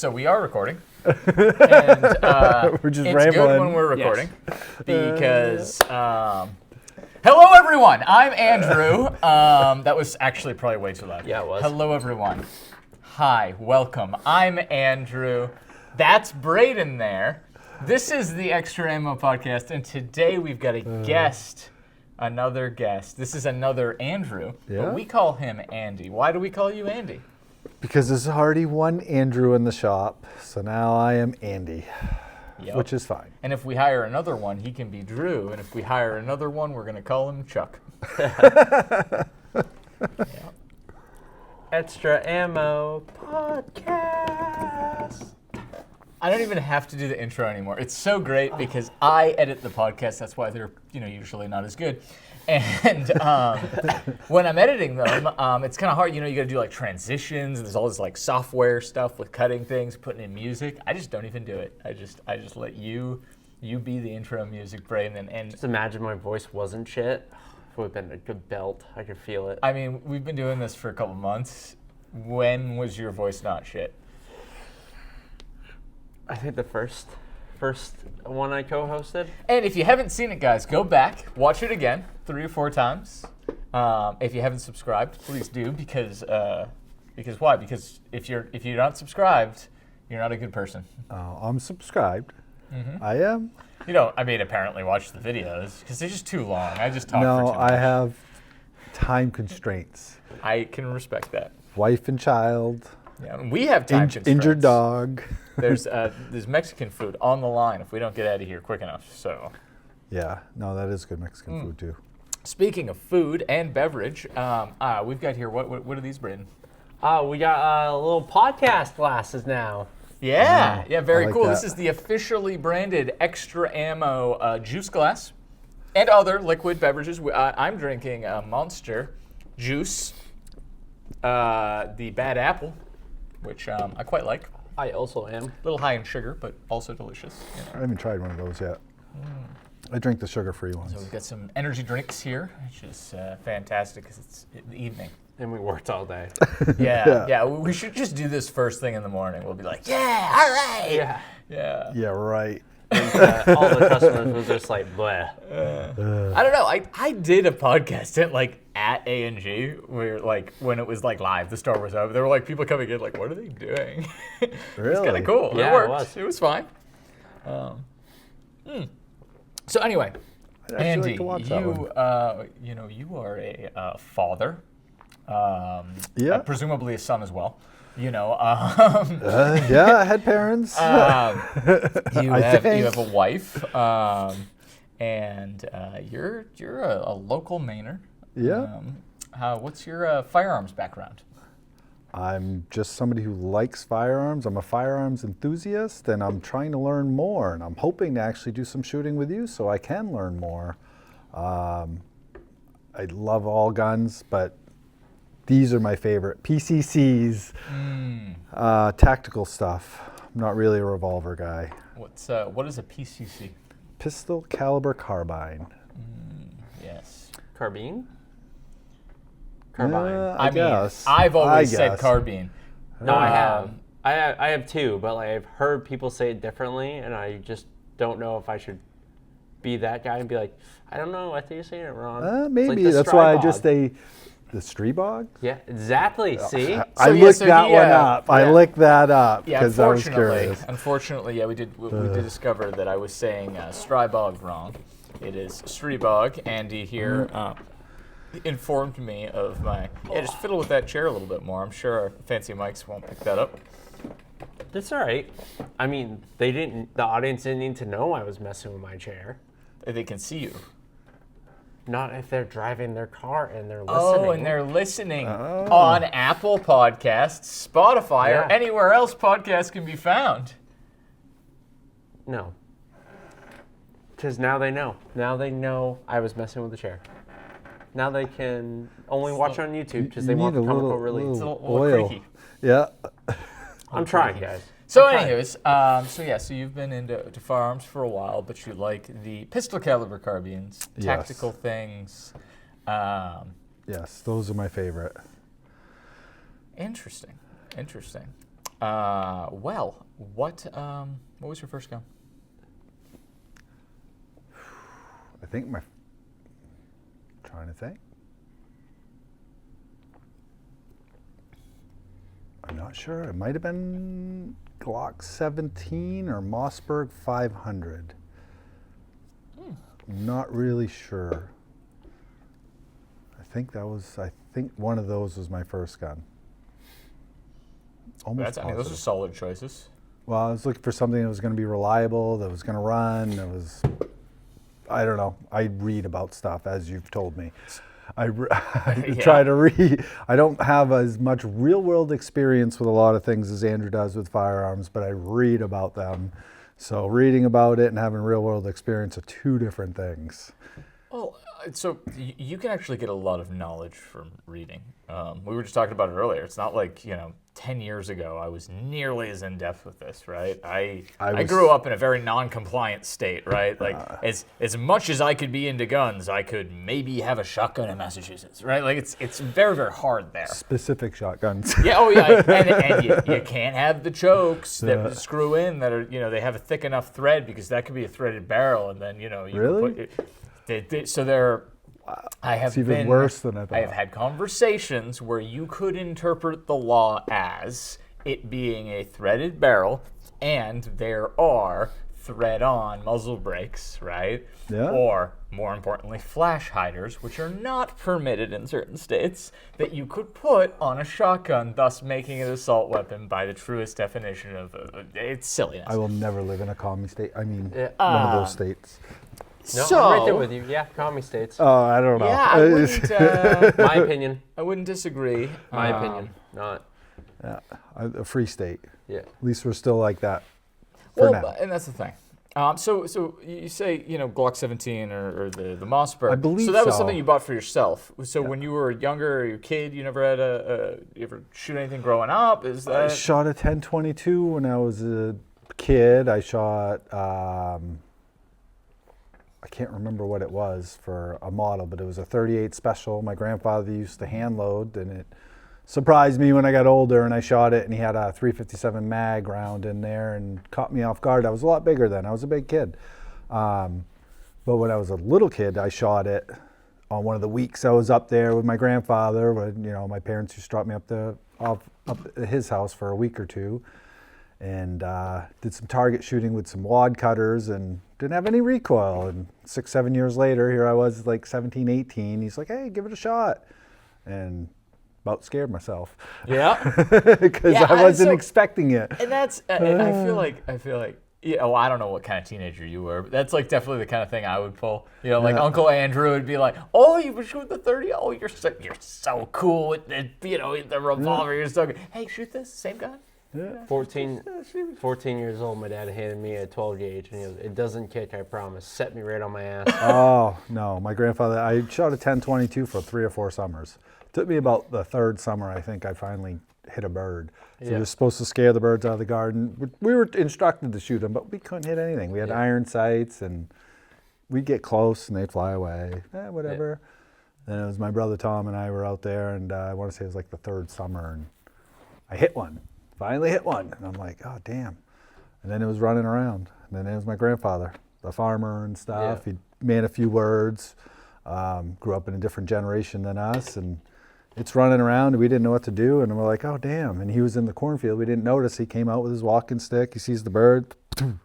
so we are recording. And We're just it's rambling. good when we're recording because hello everyone. I'm Andrew. That was actually probably way too loud. Yeah, it was. Hello everyone. Hi, welcome. I'm Andrew. That's Brayden there. This is the ExtraAmo podcast, and today we've got a guest. Another guest. This is another Andrew, but we call him Andy. Why do we call you Andy? Because there's already one Andrew in the shop, so now I am Andy, which is fine. And if we hire another one, he can be Drew, and if we hire another one, we're going to call him Chuck. ExtraAmo podcast. I don't even have to do the intro anymore. It's so great because I edit the podcast. That's why they're usually not as good. And when I'm editing them, it's kind of hard. You got to do like transitions. There's all this like software stuff with cutting things, putting in music. I just don't even do it. I just let you be the intro music, Brayden. And just imagine my voice wasn't shit. It would have been a good belt. I could feel it. I mean, we've been doing this for a couple months. When was your voice not shit? I think the first one I co-hosted. And if you haven't seen it, guys, go back, watch it again 3 or 4 times. If you haven't subscribed, please do, because why? Because if you're not subscribed, you're not a good person. I'm subscribed. Mm-hmm. I am. Apparently watch the videos because they're just too long. I just talk for too much. I have time constraints. I can respect that. Wife and child. Yeah, and we have time constraints. Injured dog. There's Mexican food on the line if we don't get out of here quick enough. So. Yeah, no, that is good Mexican food too. Speaking of food and beverage, we've got here. What are these, Brayden? We got little podcast glasses now. Yeah, very like cool. that. This is the officially branded ExtraAmo juice glass and other liquid beverages. I'm drinking Monster juice, the Bad Apple, which I quite like. I also am. A little high in sugar, but also delicious. I haven't tried one of those yet. I drink the sugar-free ones. So we've got some energy drinks here, which is fantastic because it's in the evening. And we worked all day. Yeah. We should just do this first thing in the morning. We'll be like, yeah, all right. Yeah. Yeah, right. And, all the customers was just like, bleh. I don't know. I did a podcast at A&G where when it was live, the Star Wars over. There were people coming in what are they doing? It was kind of cool. Yeah, it worked. it was. It was fine. So anyway, Andy, like to watch that one. you are a father. Presumably a son as well. Yeah, I had parents. You have a wife, and you're a local Mainer. Yeah. What's your firearms background? I'm just somebody who likes firearms. I'm a firearms enthusiast, and I'm trying to learn more. And I'm hoping to actually do some shooting with you so I can learn more. I love all guns, but these are my favorite. PCCs, tactical stuff. I'm not really a revolver guy. What is a PCC? Pistol caliber carbine. Yes. Carbine? Carbine. I guess. I've always said carbine. No, I have. I have too, but I've heard people say it differently, and I just don't know if I should be that guy and be like, I don't know, I think you're saying it wrong. Maybe that's why I just say the Stribog. Yeah, exactly. See, I looked that one up. I looked that up because I was curious. Unfortunately, we did discover that I was saying Stribog wrong. It is Stribog. Andy here informed me of my. Yeah, just fiddle with that chair a little bit more. I'm sure our fancy mics won't pick that up. That's all right. I mean, the audience didn't need to know I was messing with my chair. They can see you. Not if they're driving their car and they're listening. Oh, and they're listening on Apple Podcasts, Spotify, or anywhere else podcasts can be found. No. Because now they know. Now they know I was messing with the chair. Now they can only watch on YouTube because they want the comical release. It's a little oil. creaky. Yeah. I'm trying, guys. So anyways, so you've been into firearms for a while, but you like the pistol caliber carbines, tactical things. Yes, those are my favorite. Interesting. Well, what was your first gun? I think trying to think. I'm not sure. It might have been Glock 17 or Mossberg 500. Not really sure. I think one of those was my first gun. Almost I mean, those are solid choices. Well, I was looking for something that was going to be reliable, that was going to run, I don't know. I read about stuff, as you've told me. I try to read. I don't have as much real-world experience with a lot of things as Andrew does with firearms, but I read about them. So reading about it and having real-world experience are two different things. Well, so you can actually get a lot of knowledge from reading. We were just talking about it earlier. It's not like, 10 years ago I was nearly as in-depth with this, right? I grew up in a very non-compliant state, right? Like, as much as I could be into guns, I could maybe have a shotgun in Massachusetts, right? Like, it's very, very hard there. Specific shotguns. Yeah, oh yeah, and you can't have the chokes that screw in that are, they have a thick enough thread because that could be a threaded barrel, and then, you Really? can put so they're... It's even worse than I thought. I have had conversations where you could interpret the law as it being a threaded barrel, and there are thread-on muzzle brakes, right? Yeah. Or, more importantly, flash hiders, which are not permitted in certain states, that you could put on a shotgun, thus making it an assault weapon by the truest definition of it's silliness. I will never live in a commie state. I mean, one of those states. No, So- I'm right there with you. Yeah, commie states. Oh, I don't know. Yeah, I wouldn't, My opinion. I wouldn't disagree. My opinion. Not. A free state. Yeah. At least we're still like that for now. And that's the thing. So you say, Glock 17 or the Mossberg. I believe so. That was so. something you bought for yourself. So when you were younger, or your kid, you never had you ever shoot anything growing up? Is I that? shot a 10/22 when I was a kid. I shot, I can't remember what it was for a model, but it was a 38 special. My grandfather used to hand load, and it surprised me when I got older and I shot it, and he had a 357 mag round in there and caught me off guard. I was a lot bigger then. I was a big kid. But when I was a little kid, I shot it on one of the weeks I was up there with my grandfather. When, my parents used to drop me up at his house for a week or two, and did some target shooting with some wad cutters and didn't have any recoil. And 6-7 years later, here I was like 17, 18. He's like, hey, give it a shot. And about scared myself. Yeah. Because I wasn't expecting it. And that's. And I feel like. Yeah, well, I don't know what kind of teenager you were, but that's like definitely the kind of thing I would pull. Like Uncle Andrew would be like, "Oh, you were shooting the 30. Oh, you're so cool with the revolver. You're so good. Hey, shoot this same gun." Yeah. 14 years old, my dad handed me a 12 gauge, and he goes, "It doesn't kick, I promise." Set me right on my ass. Oh, no. My grandfather, I shot a 10/22 for 3 or 4 summers. It took me about the 3rd summer, I think I finally hit a bird. So you're supposed to scare the birds out of the garden. We were instructed to shoot them, but we couldn't hit anything. We had iron sights, and we'd get close, and they'd fly away. Whatever. Yeah. Then it was my brother Tom and I were out there, and I want to say it was like the 3rd summer, and I hit one. Finally hit one. And I'm like, oh, damn. And then it was running around. And then it was my grandfather, the farmer and stuff. Yeah. He made a few words, grew up in a different generation than us, and it's running around, and we didn't know what to do, and we're like, oh, damn. And he was in the cornfield. We didn't notice. He came out with his walking stick. He sees the bird, and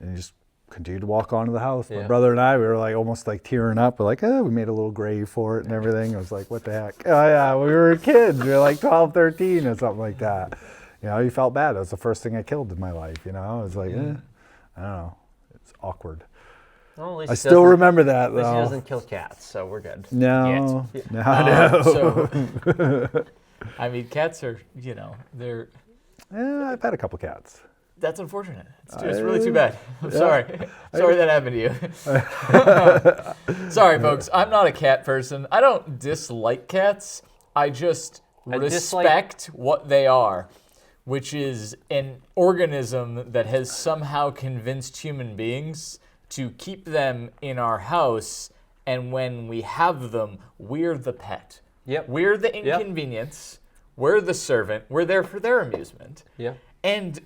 he just continued to walk onto the house. Yeah. My brother and I, we were like almost like tearing up. We're like, oh, we made a little grave for it and everything. I was like, what the heck? Oh, yeah, we were kids. We were like 12, 13 or something like that. You felt bad. That was the first thing I killed in my life, I was like, I don't know. It's awkward. Well, at least I still remember that, At least he though. doesn't kill cats, so we're good. No, Yet. no. So, I mean, cats are, they're. Yeah, I've had a couple cats. That's unfortunate. It's really too bad. I'm sorry. Sorry that happened to you. Sorry, folks. I'm not a cat person. I don't dislike cats. I just respect what they are, which is an organism that has somehow convinced human beings to keep them in our house, and when we have them, we're the pet. Yep. We're the inconvenience. We're the servant. We're there for their amusement. Yeah. And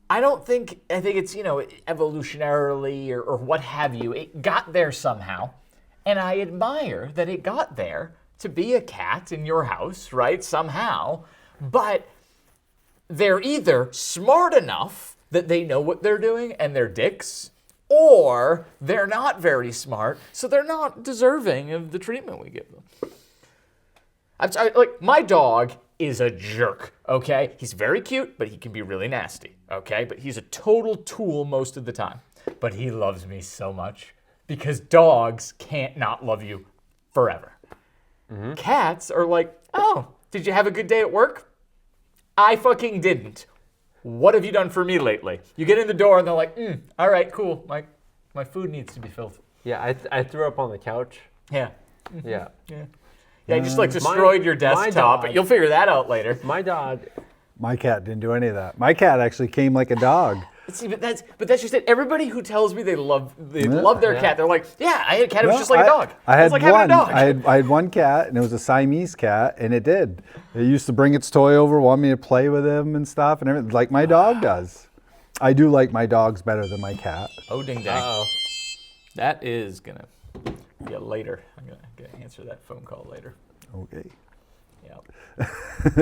I think it's, evolutionarily or what have you, it got there somehow. And I admire that it got there to be a cat in your house, right? Somehow. But they're either smart enough that they know what they're doing and they're dicks, or they're not very smart, so they're not deserving of the treatment we give them. My dog is a jerk, okay? He's very cute, but he can be really nasty, okay? But he's a total tool most of the time. But he loves me so much because dogs can't not love you forever. Mm-hmm. Cats are like, oh, did you have a good day at work? I fucking didn't. What have you done for me lately? You get in the door and they're like, all right, cool. My food needs to be filled. Yeah, I threw up on the couch. Yeah. Yeah. Yeah. Yeah, you just destroyed your desktop, but you'll figure that out later. My dog. My cat didn't do any of that. My cat actually came like a dog. See, but that's just it. Everybody who tells me they love their cat, they're like, yeah, I had a cat. It was just like a dog. I had it was like one. having a dog. I had one cat, and it was a Siamese cat, and it did. It used to bring its toy over, want me to play with him and stuff, and everything, like my dog does. I do like my dogs better than my cat. Oh, ding dang. Uh-oh. That is gonna be later. I'm gonna answer that phone call later. Okay. Yeah.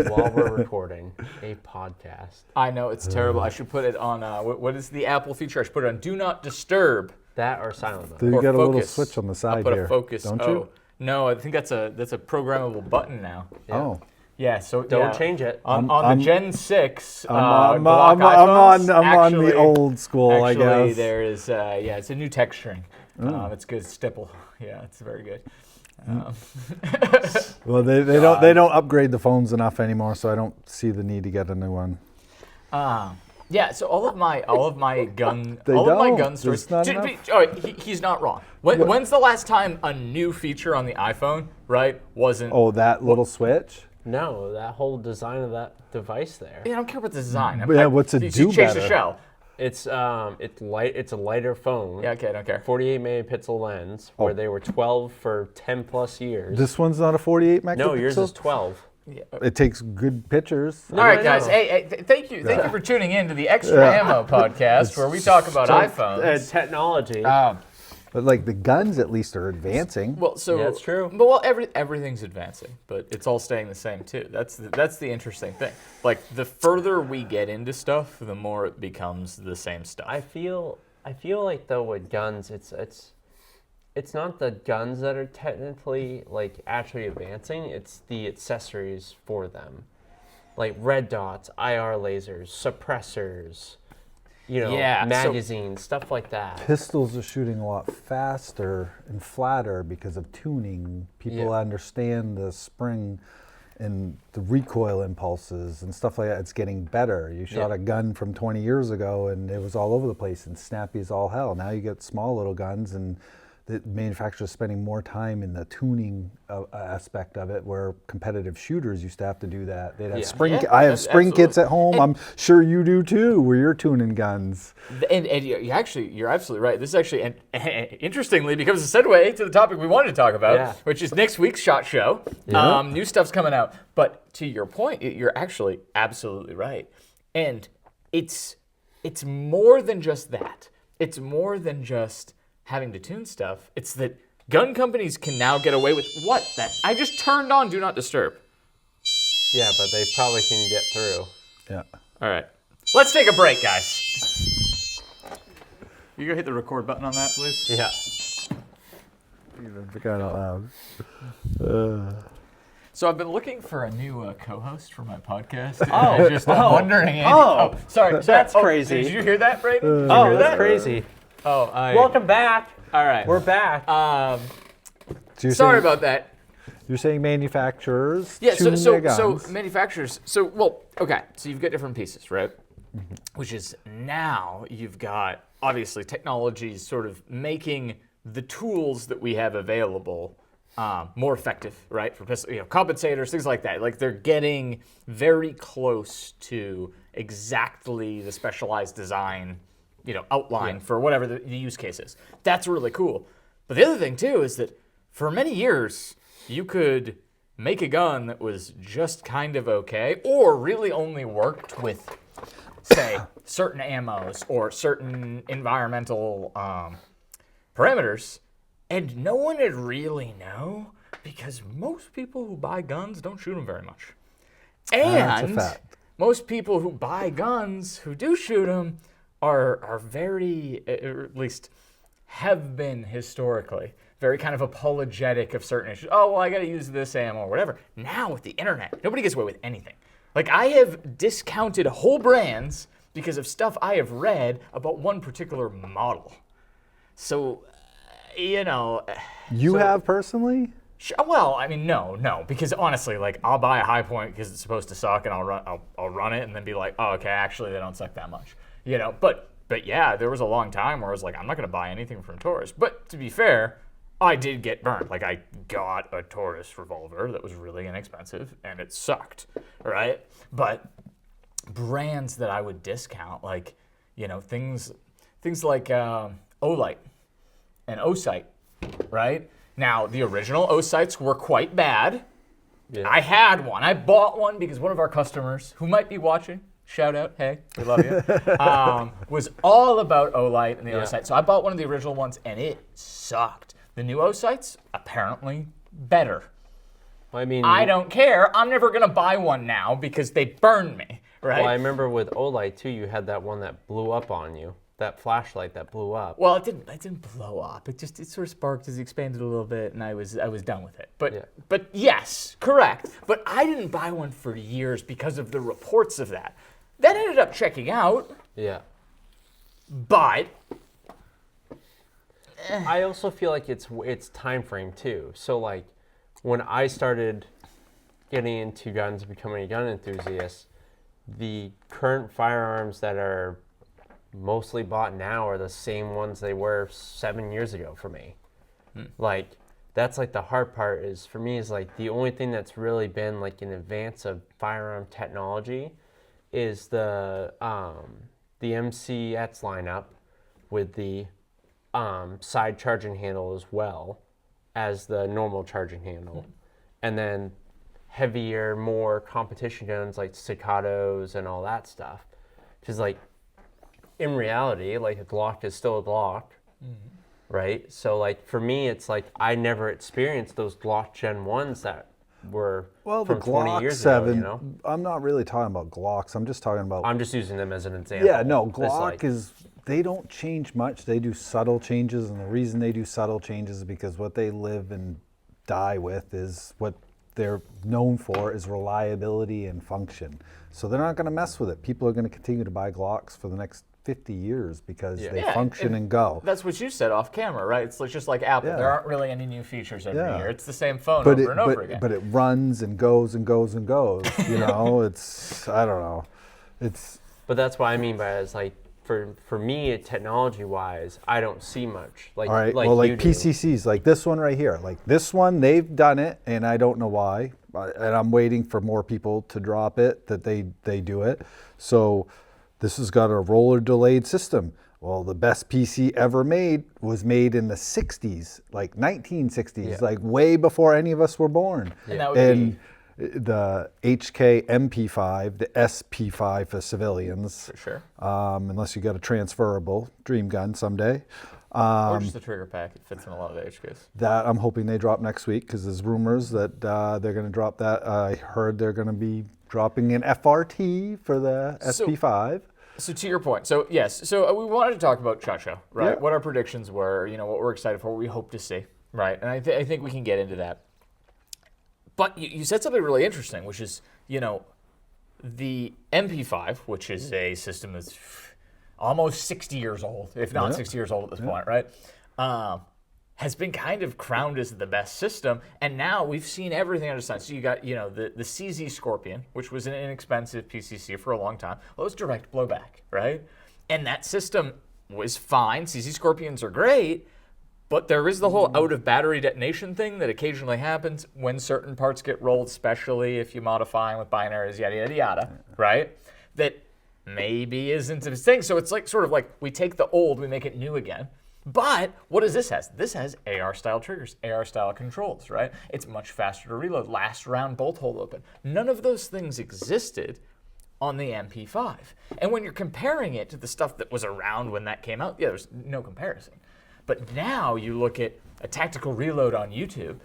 While we're recording a podcast. I know, it's terrible. I should put it on, what is the Apple feature? I should put it on Do Not Disturb. That or silent mode. So you or got a little focus. switch on the I'll side put here, a focus. don't you? No, I think that's a programmable button now. Yeah. Oh. Yeah, so Don't change it. On the Gen 6 I'm Glock on iPhones, the old school, I actually, guess. there is, it's a new texturing. It's good. Stipple. Yeah, it's very good. Well, they don't upgrade the phones enough anymore, so I don't see the need to get a new one. Yeah, so all of my gun stories. There's not enough. All right, he's not wrong. When's the last time a new feature on the iPhone, right, wasn't? Oh, that little switch? No, that whole design of that device there. Yeah, I don't care about the design. Yeah, what's it you do change better? the shell. It's light. It's a lighter phone. Yeah, okay, I don't care. 48 megapixel lens, where they were 12 for 10 plus years. This one's not a 48 megapixel? No, yours is 12. Yeah. It takes good pictures. All right, I guys. know. Hey, thank you for tuning in to the Extra Ammo podcast, where we talk about iPhones. Technology. But like the guns at least are advancing. Well, so Yeah, that's true. But everything's advancing, but it's all staying the same too. That's the interesting thing. Like the further we get into stuff, the more it becomes the same stuff. I feel like though with guns, it's not the guns that are technically like actually advancing. It's the accessories for them, like red dots, IR lasers, suppressors. Magazines, stuff like that. Pistols are shooting a lot faster and flatter because of tuning. People understand the spring and the recoil impulses and stuff like that. It's getting better. You shot a gun from 20 years ago and it was all over the place and snappy as all hell. Now you get small little guns and the manufacturer's spending more time in the tuning aspect of it, where competitive shooters used to have to do that. They'd have I have spring kits at home. I'm sure you do too, where you're tuning guns. And you're absolutely right. This is actually, interestingly, becomes a segue to the topic we wanted to talk about, which is next week's SHOT Show. Yeah. New stuff's coming out. But to your point, you're actually absolutely right. And it's more than just that. It's more than just having to tune stuff. It's that gun companies can now get away with what? That I just turned on Do Not Disturb. Yeah, but they probably can get through. Yeah. All right. Let's take a break, guys. You go hit the record button on that, please? Yeah. For crying out loud. So I've been looking for a new co-host for my podcast. I'm just wondering. Andy, sorry. That's crazy. Did you hear that, Brayden? Did you hear That's that? crazy. Oh, Welcome back. All right. We're back. So sorry about that. You're saying manufacturers Yeah, tune their guns. so manufacturers. So you've got different pieces, right? Mm-hmm. Which is now you've got obviously technologies sort of making the tools that we have available more effective, right? For compensators, things like that. Like they're getting very close to exactly the specialized design, outline for whatever the use case is. That's really cool. But the other thing too is that for many years you could make a gun that was just kind of okay, or really only worked with, say, certain ammos or certain environmental parameters, and no one would really know because most people who buy guns don't shoot them very much. That's a And fact. most people who buy guns who do shoot them are very, or at least have been historically, very kind of apologetic of certain issues. Oh, well, I got to use this ammo or whatever. Now with the internet, nobody gets away with anything. Like, I have discounted whole brands because of stuff I have read about one particular model. So, You so- have personally? Well, I mean, no, because honestly, like, I'll buy a high point because it's supposed to suck, and I'll run it, and then be like, oh, okay, actually, they don't suck that much, But yeah, there was a long time where I was like, I'm not gonna buy anything from Taurus. But to be fair, I did get burned. Like, I got a Taurus revolver that was really inexpensive, and it sucked, right? But brands that I would discount, like, things like Olight and Osight, right? Now, the original Osights were quite bad. Yeah. I had one. I bought one because one of our customers, who might be watching, shout out, hey, we love you, was all about Olight and the Osight. So I bought one of the original ones, and it sucked. The new Osights, apparently better. I mean, I don't care. I'm never going to buy one now because they burned me, right? Well, I remember with Olight too, you had that one that blew up on you. That flashlight that blew up. Well, it didn't blow up. It sort of sparked as it expanded a little bit, and I was done with it. But yes, correct. But I didn't buy one for years because of the reports of that. That ended up checking out. Yeah. But I also feel like it's time frame too. So like when I started getting into guns, becoming a gun enthusiast, the current firearms that are mostly bought now are the same ones they were 7 years ago for me. Like, that's like the hard part is for me is like the only thing that's really been like in advance of firearm technology is the MCX lineup with the side charging handle as well as the normal charging handle, and then heavier, more competition guns like staccatos and all that stuff. Because like in reality, like a Glock is still a Glock, right? So like for me, it's like I never experienced those Glock Gen 1s that were Well, from the 20 Glock years 7, ago, I'm not really talking about Glocks. I'm just talking about... I'm just using them as an example. Yeah, no, It's Glock like- is... They don't change much. They do subtle changes, and the reason they do subtle changes is because what they live and die with is what they're known for is reliability and function. So they're not going to mess with it. People are going to continue to buy Glocks for the next 50 years because they Yeah, function and go. that's what you said off camera, right? It's like, just like Apple. Yeah. There aren't really any new features every Yeah. year. It's the same phone But over and over again. but it runs and goes and goes and goes. You know, it's I don't know. It's But that's what I mean by it, is like for me, technology wise, I don't see much. Like all right. like well, like you do. PCCs, like this one right here, like this one, they've done it, and I don't know why. And I'm waiting for more people to drop it that they do it. So this has got a roller delayed system. Well, the best PC ever made was made in the 60s, like 1960s, Yeah. like way before any of us were born. And that would And the HK MP5, the SP5 for civilians, for sure. unless you got a transferable dream gun someday. Or just the trigger pack. It fits in a lot of the HKs. That I'm hoping they drop next week because there's rumors that they're going to drop that. I heard they're going to be dropping an FRT for the So- SP5. So to your point, so yes, so we wanted to talk about SHOT Show, right? Yeah. What our predictions were, what we're excited for, what we hope to see, right? And I think we can get into that. But you said something really interesting, which is, the MP5, which is a system that's almost 60 years old, if not Yeah. 60 years old at this point, right? Has been kind of crowned as the best system, and now we've seen everything under the sun. So you got, the CZ Scorpion, which was an inexpensive PCC for a long time. Well, it was direct blowback, right? And that system was fine. CZ Scorpions are great, but there is the whole out of battery detonation thing that occasionally happens when certain parts get rolled, especially if you modify them with binaries, yada, yada, yada, right? That maybe isn't a thing. So it's like sort of like we take the old, we make it new again. But what does this has? This has AR-style triggers, AR-style controls, right? It's much faster to reload, last round bolt hole open. None of those things existed on the MP5. And when you're comparing it to the stuff that was around when that came out, yeah, there's no comparison. But now you look at a tactical reload on YouTube,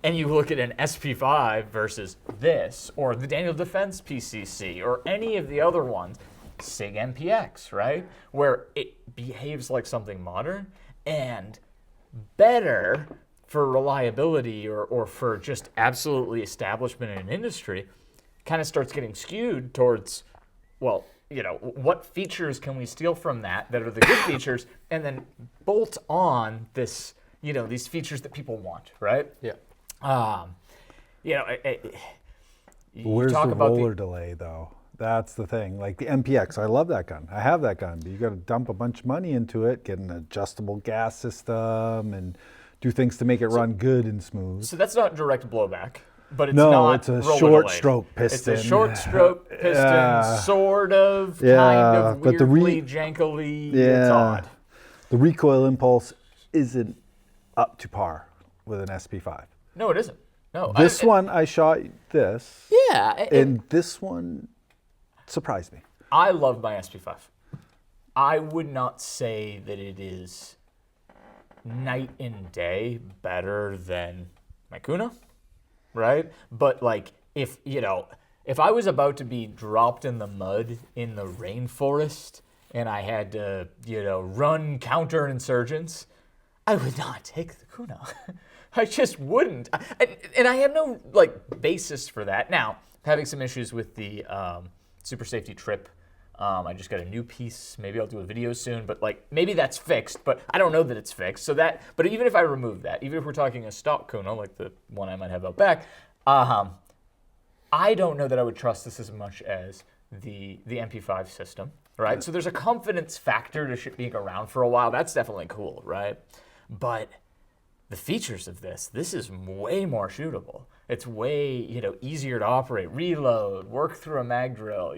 and you look at an SP5 versus this, or the Daniel Defense PCC, or any of the other ones, SIG MPX, right? Where it behaves like something modern and better for reliability or for just absolutely establishment in an industry, kind of starts getting skewed towards, well, you know, what features can we steal from that are the good features, and then bolt on this, you know, these features that people want, right? Yeah. You know, Where's talk the about roller delay, though? That's the thing. Like the MPX, I love that gun. I have that gun, but you got to dump a bunch of money into it, get an adjustable gas system, and do things to make it run good and smooth. So that's not direct blowback, but it's No, not it's a roller short delayed. stroke piston. It's a short stroke piston, Yeah. sort of, Yeah, kind of but the weirdly, jankily. It's Yeah. odd. The recoil impulse isn't up to par with an SP5. No, it isn't. No. This one, I shot this, Yeah. and this one surprised me. I love my SP5. I would not say that it is night and day better than my Kuna, right? But like, if I was about to be dropped in the mud in the rainforest and I had to, run counterinsurgents, I would not take the Kuna. I just wouldn't. And I have no basis for that. Now, having some issues with the Super Safety Trip. I just got a new piece. Maybe I'll do a video soon, but maybe that's fixed, but I don't know that it's fixed. But even if I remove that, even if we're talking a stock Kuna, like the one I might have out back, I don't know that I would trust this as much as the MP5 system, right? So there's a confidence factor to shit being around for a while. That's definitely cool, right? But the features of this is way more shootable. It's way, easier to operate, reload, work through a mag drill,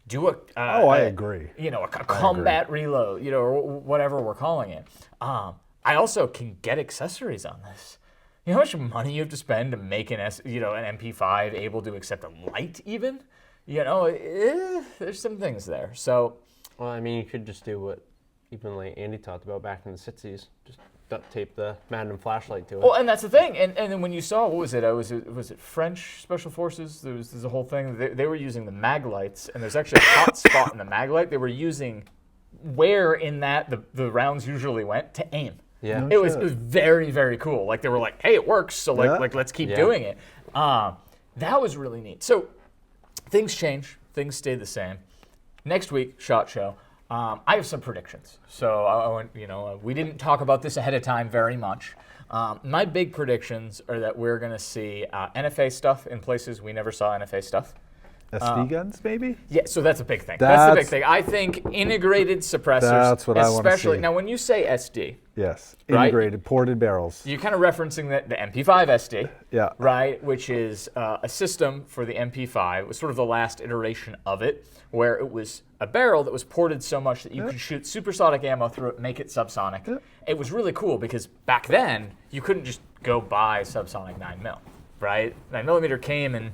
do a I agree. A combat reload, or whatever we're calling it. I also can get accessories on this. You know how much money you have to spend to make an MP5 able to accept a light even? There's some things there. So, well, I mean, you could just do what even Andy talked about back in the 60s. Just duct tape the Magnum flashlight to it. Well, and that's the thing. And then when you saw, what was it? Was it French Special Forces? There's a whole thing. They were using the mag lights, and there's actually a hot spot in the mag light. They were using where in that the rounds usually went to aim. Yeah. It was very, very cool. They were like, hey, it works, so let's keep doing it. That was really neat. So things change. Things stay the same. Next week, SHOT Show. I have some predictions. So we didn't talk about this ahead of time very much. My big predictions are that we're going to see NFA stuff in places we never saw NFA stuff. SD guns, maybe? Yeah, so that's a big thing. That's the big thing. I think integrated suppressors. That's what I want to see. Now, when you say SD, yes, right? Integrated, ported barrels. You're kind of referencing the MP5 SD, Yeah. right? Which is a system for the MP5. It was sort of the last iteration of it, where it was a barrel that was ported so much that you could shoot supersonic ammo through it, make it subsonic. It was really cool because back then you couldn't just go buy subsonic 9mm, right? 9mm came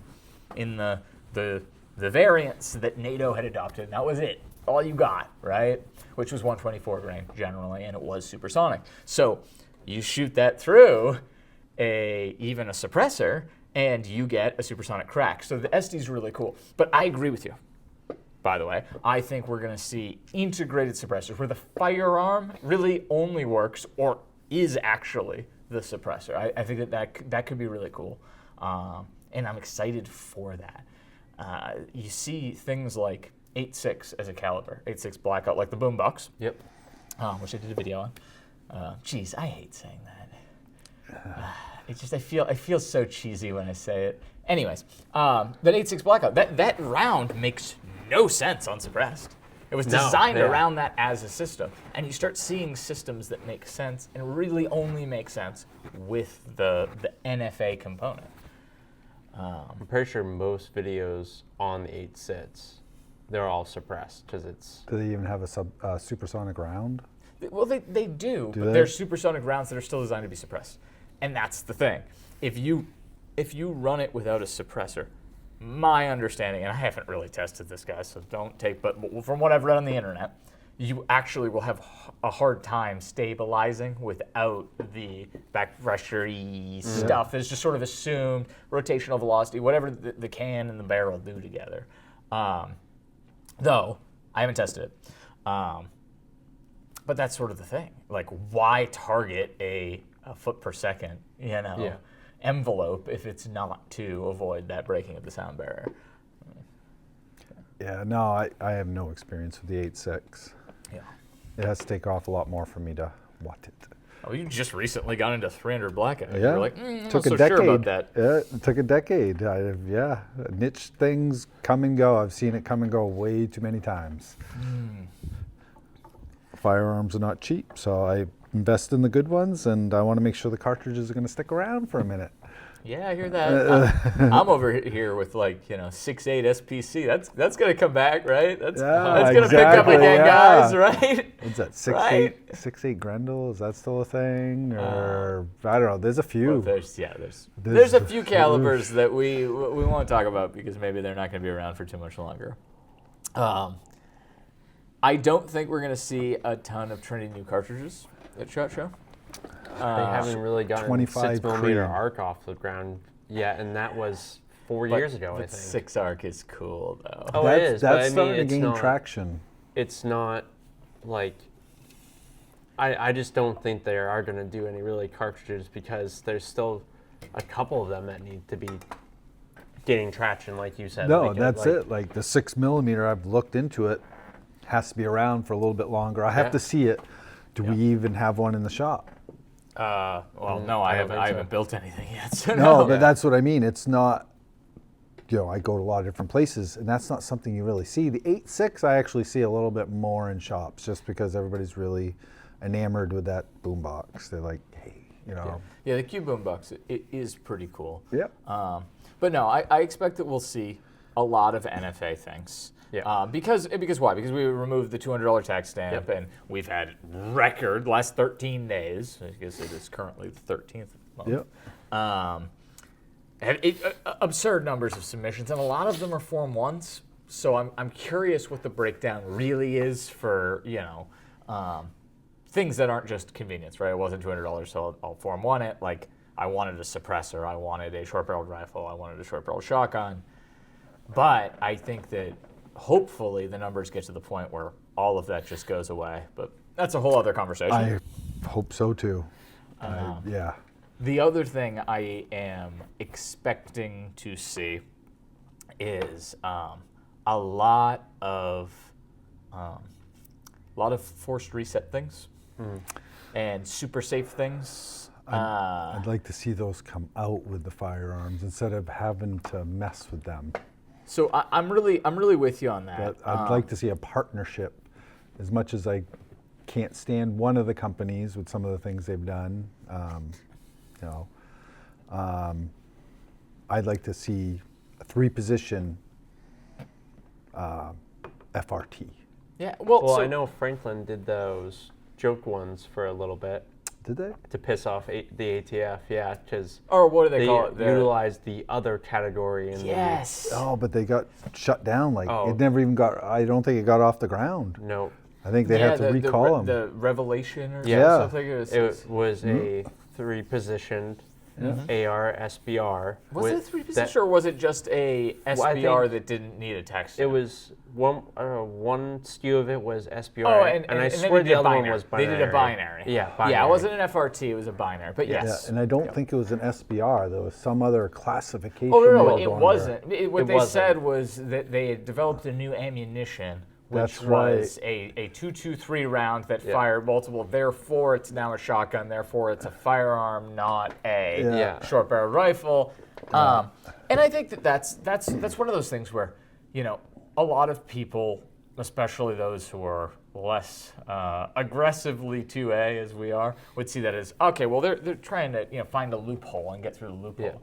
in the variants that NATO had adopted, and that was it. All you got, right? Which was 124 grain generally, and it was supersonic. So you shoot that through even a suppressor, and you get a supersonic crack. So the SD is really cool. But I agree with you, by the way. I think we're going to see integrated suppressors where the firearm really only works or is actually the suppressor. I think that could be really cool, and I'm excited for that. You see things like 8.6 as a caliber, 8.6 blackout, like the boombox. Yep. Which I did a video on. Geez, I hate saying that. I feel so cheesy when I say it. Anyways, that 8.6 blackout, that round makes no sense unsuppressed. It was designed around that as a system, and you start seeing systems that make sense and really only make sense with the NFA component. I'm pretty sure most videos on the 8.6, they're all suppressed because it's... Do they even have a supersonic round? Well, they do, but they? they're supersonic rounds that are still designed to be suppressed. And that's the thing. If you run it without a suppressor, my understanding, and I haven't really tested this, guys, so don't take, but from what I've read on the internet, you actually will have a hard time stabilizing without the back pressure-y stuff. It's just sort of assumed rotational velocity, whatever the can and the barrel do together. Though, I haven't tested it. But that's sort of the thing. Like, why target a foot per second, envelope if it's not to avoid that breaking of the sound barrier? Yeah, no, I have no experience with the 8.6. Yeah. It has to take off a lot more for me to want it. Oh, you just recently got into 300 blackout. Yeah. You're like, I'm took not a so decade. sure about that. Yeah, it took a decade. Niche things come and go. I've seen it come and go way too many times. Firearms are not cheap, so I invest in the good ones, and I want to make sure the cartridges are going to stick around for a minute. Yeah, I hear that. I'm over here with 6.8 SPC. That's gonna come back, right? That's gonna pick up again, guys, right? What's that? 6.8 Right? 6.8 Grendel? Is that still a thing? Or I don't know. There's a few. Well, there's a few calibers that we won't talk about because maybe they're not gonna be around for too much longer. I don't think we're gonna see a ton of trendy new cartridges at SHOT Show. They haven't really gotten 25 6mm cream. arc off the ground yet, and that was 4 years ago, I But think. 6 arc is cool though. Oh, it is. That's but I mean, starting to it's gain not, traction. It's not like I just don't think they are going to do any really cartridges because there's still a couple of them that need to be getting traction, like you said. No, Like, that's it. Like the 6mm, I've looked into it, has to be around for a little bit longer. I have to see it. Do we even have one in the shop? Well, no, I haven't built anything yet. So No, but that's what I mean. It's not, I go to a lot of different places, and that's not something you really see. The 8.6, I actually see a little bit more in shops just because everybody's really enamored with that boombox. They're like, hey, Yeah, the Q boombox, it is pretty cool. Yep. But no, I expect that we'll see a lot of NFA things. Yeah. Because why? Because we removed the $200 tax stamp, and we've had record last 13 days. I guess it is currently the 13th month. Yep. Absurd numbers of submissions, and a lot of them are Form 1s. So I'm curious what the breakdown really is for things that aren't just convenience, right? It wasn't $200, so I'll Form 1 it. Like I wanted a suppressor, I wanted a short-barreled rifle, I wanted a short-barreled shotgun. But I think that hopefully the numbers get to the point where all of that just goes away. But that's a whole other conversation. I hope so too. Yeah. The other thing I am expecting to see is a lot of forced reset things and super safe things. I'd like to see those come out with the firearms instead of having to mess with them. So I'm really with you on that. But I'd like to see a partnership. As much as I can't stand one of the companies with some of the things they've done, I'd like to see a 3-position FRT. Yeah. Well, I know Franklin did those joke ones for a little bit. Did they? To piss off the ATF, yeah, because or what do they call it? Utilized the other category. Oh, but they got shut down. It never even got. I don't think it got off the ground. No. I think they had to recall them. The Revelation or something. It was a 3-positioned AR SBR. Was it 3-position or was it just a SBR that didn't need a text? It was one SKU of it was SBR, Oh, and I swear the other one was binary. They did a binary. Yeah, binary. Yeah, it wasn't an FRT, it was a binary. But yes. Yeah, and I don't think it was an SBR. There was some other classification. Oh, no, it wasn't. What they wasn't. said was that they had developed a new ammunition, which was a .223 round that fired multiple. Therefore, it's now a shotgun. Therefore, it's a firearm, not a short-barreled rifle. And I think that's one of those things where, a lot of people, especially those who are less aggressively 2A as we are, would see that as okay. Well, they're trying to find a loophole and get through the loophole.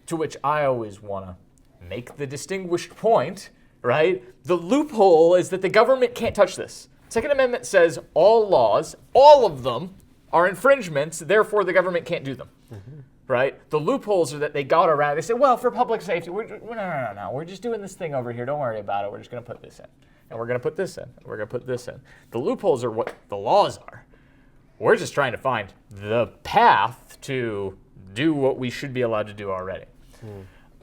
To which I always want to make the distinguished point. Right? The loophole is that the government can't touch this. Second Amendment says all laws, all of them, are infringements, therefore the government can't do them. Right? The loopholes are that they got around. They said, well, for public safety, no. We're just doing this thing over here. Don't worry about it. We're just going to put this in. And we're going to put this in. And we're going to put this in. The loopholes are what the laws are. We're just trying to find the path to do what we should be allowed to do already.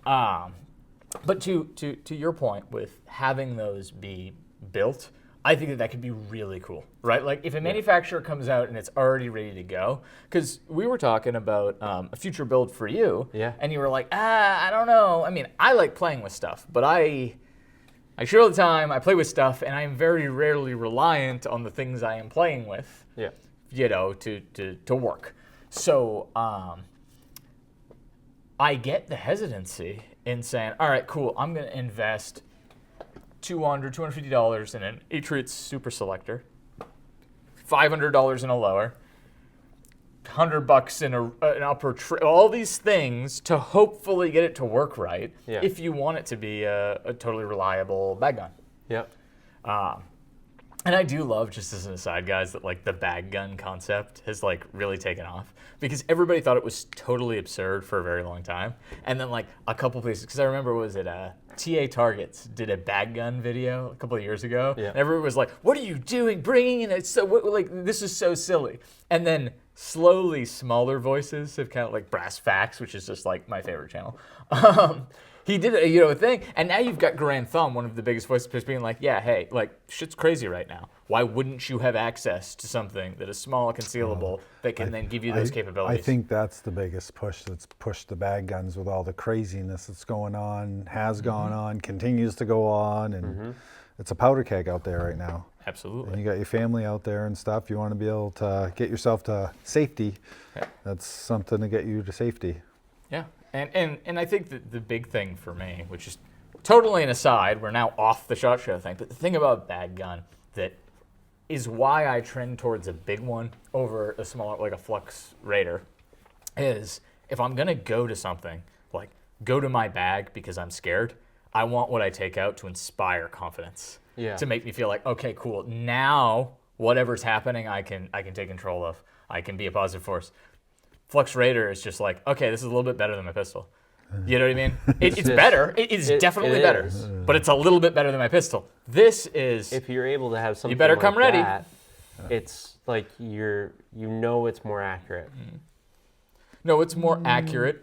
But to your point with having those be built, I think that could be really cool, right? Like if a manufacturer comes out and it's already ready to go, because we were talking about a future build for you, and you were like, I don't know. I mean, I like playing with stuff, but I shoot all the time, I play with stuff, and I'm very rarely reliant on the things I am playing with, to work. So I get the hesitancy in saying, all right, cool, I'm going to invest $250 in an Atriot Super Selector, $500 in a lower, $100 in an upper all these things to hopefully get it to work right if you want it to be a totally reliable bag gun. Yep. And I do love, just as an aside, guys, that like the bag gun concept has like really taken off because everybody thought it was totally absurd for a very long time. And then like a couple places, because I remember, what was it, TA Targets did a bag gun video a couple of years ago. And everyone was like, what are you doing bringing in it? So like, this is so silly. And then slowly smaller voices have kind of like Brass Facts, which is just like my favorite channel. He did a thing, and now you've got Grand Thumb, one of the biggest voices, just being like, yeah, hey, like, shit's crazy right now. Why wouldn't you have access to something that is small and concealable that can then give you those capabilities? I think that's the biggest push that's pushed the bag guns with all the craziness that's going on, has gone on, continues to go on, and it's a powder keg out there right now. Absolutely. And you got your family out there and stuff. You want to be able to get yourself to safety. That's something to get you to safety. Yeah. And I think that the big thing for me, which is totally an aside, we're now off the SHOT Show thing, but the thing about bag gun that is why I trend towards a big one over a smaller, like a Flux Raider, is if I'm going to go to something, like go to my bag because I'm scared, I want what I take out to inspire confidence. To make me feel like, okay, cool, now whatever's happening, I can take control of. I can be a positive force. Flux Raider is just like, okay, this is a little bit better than my pistol. You know what I mean? It's better. It is definitely better. But it's a little bit better than my pistol. This is... If you're able to have something you better like come ready. that, it's like it's more accurate. No, it's more accurate.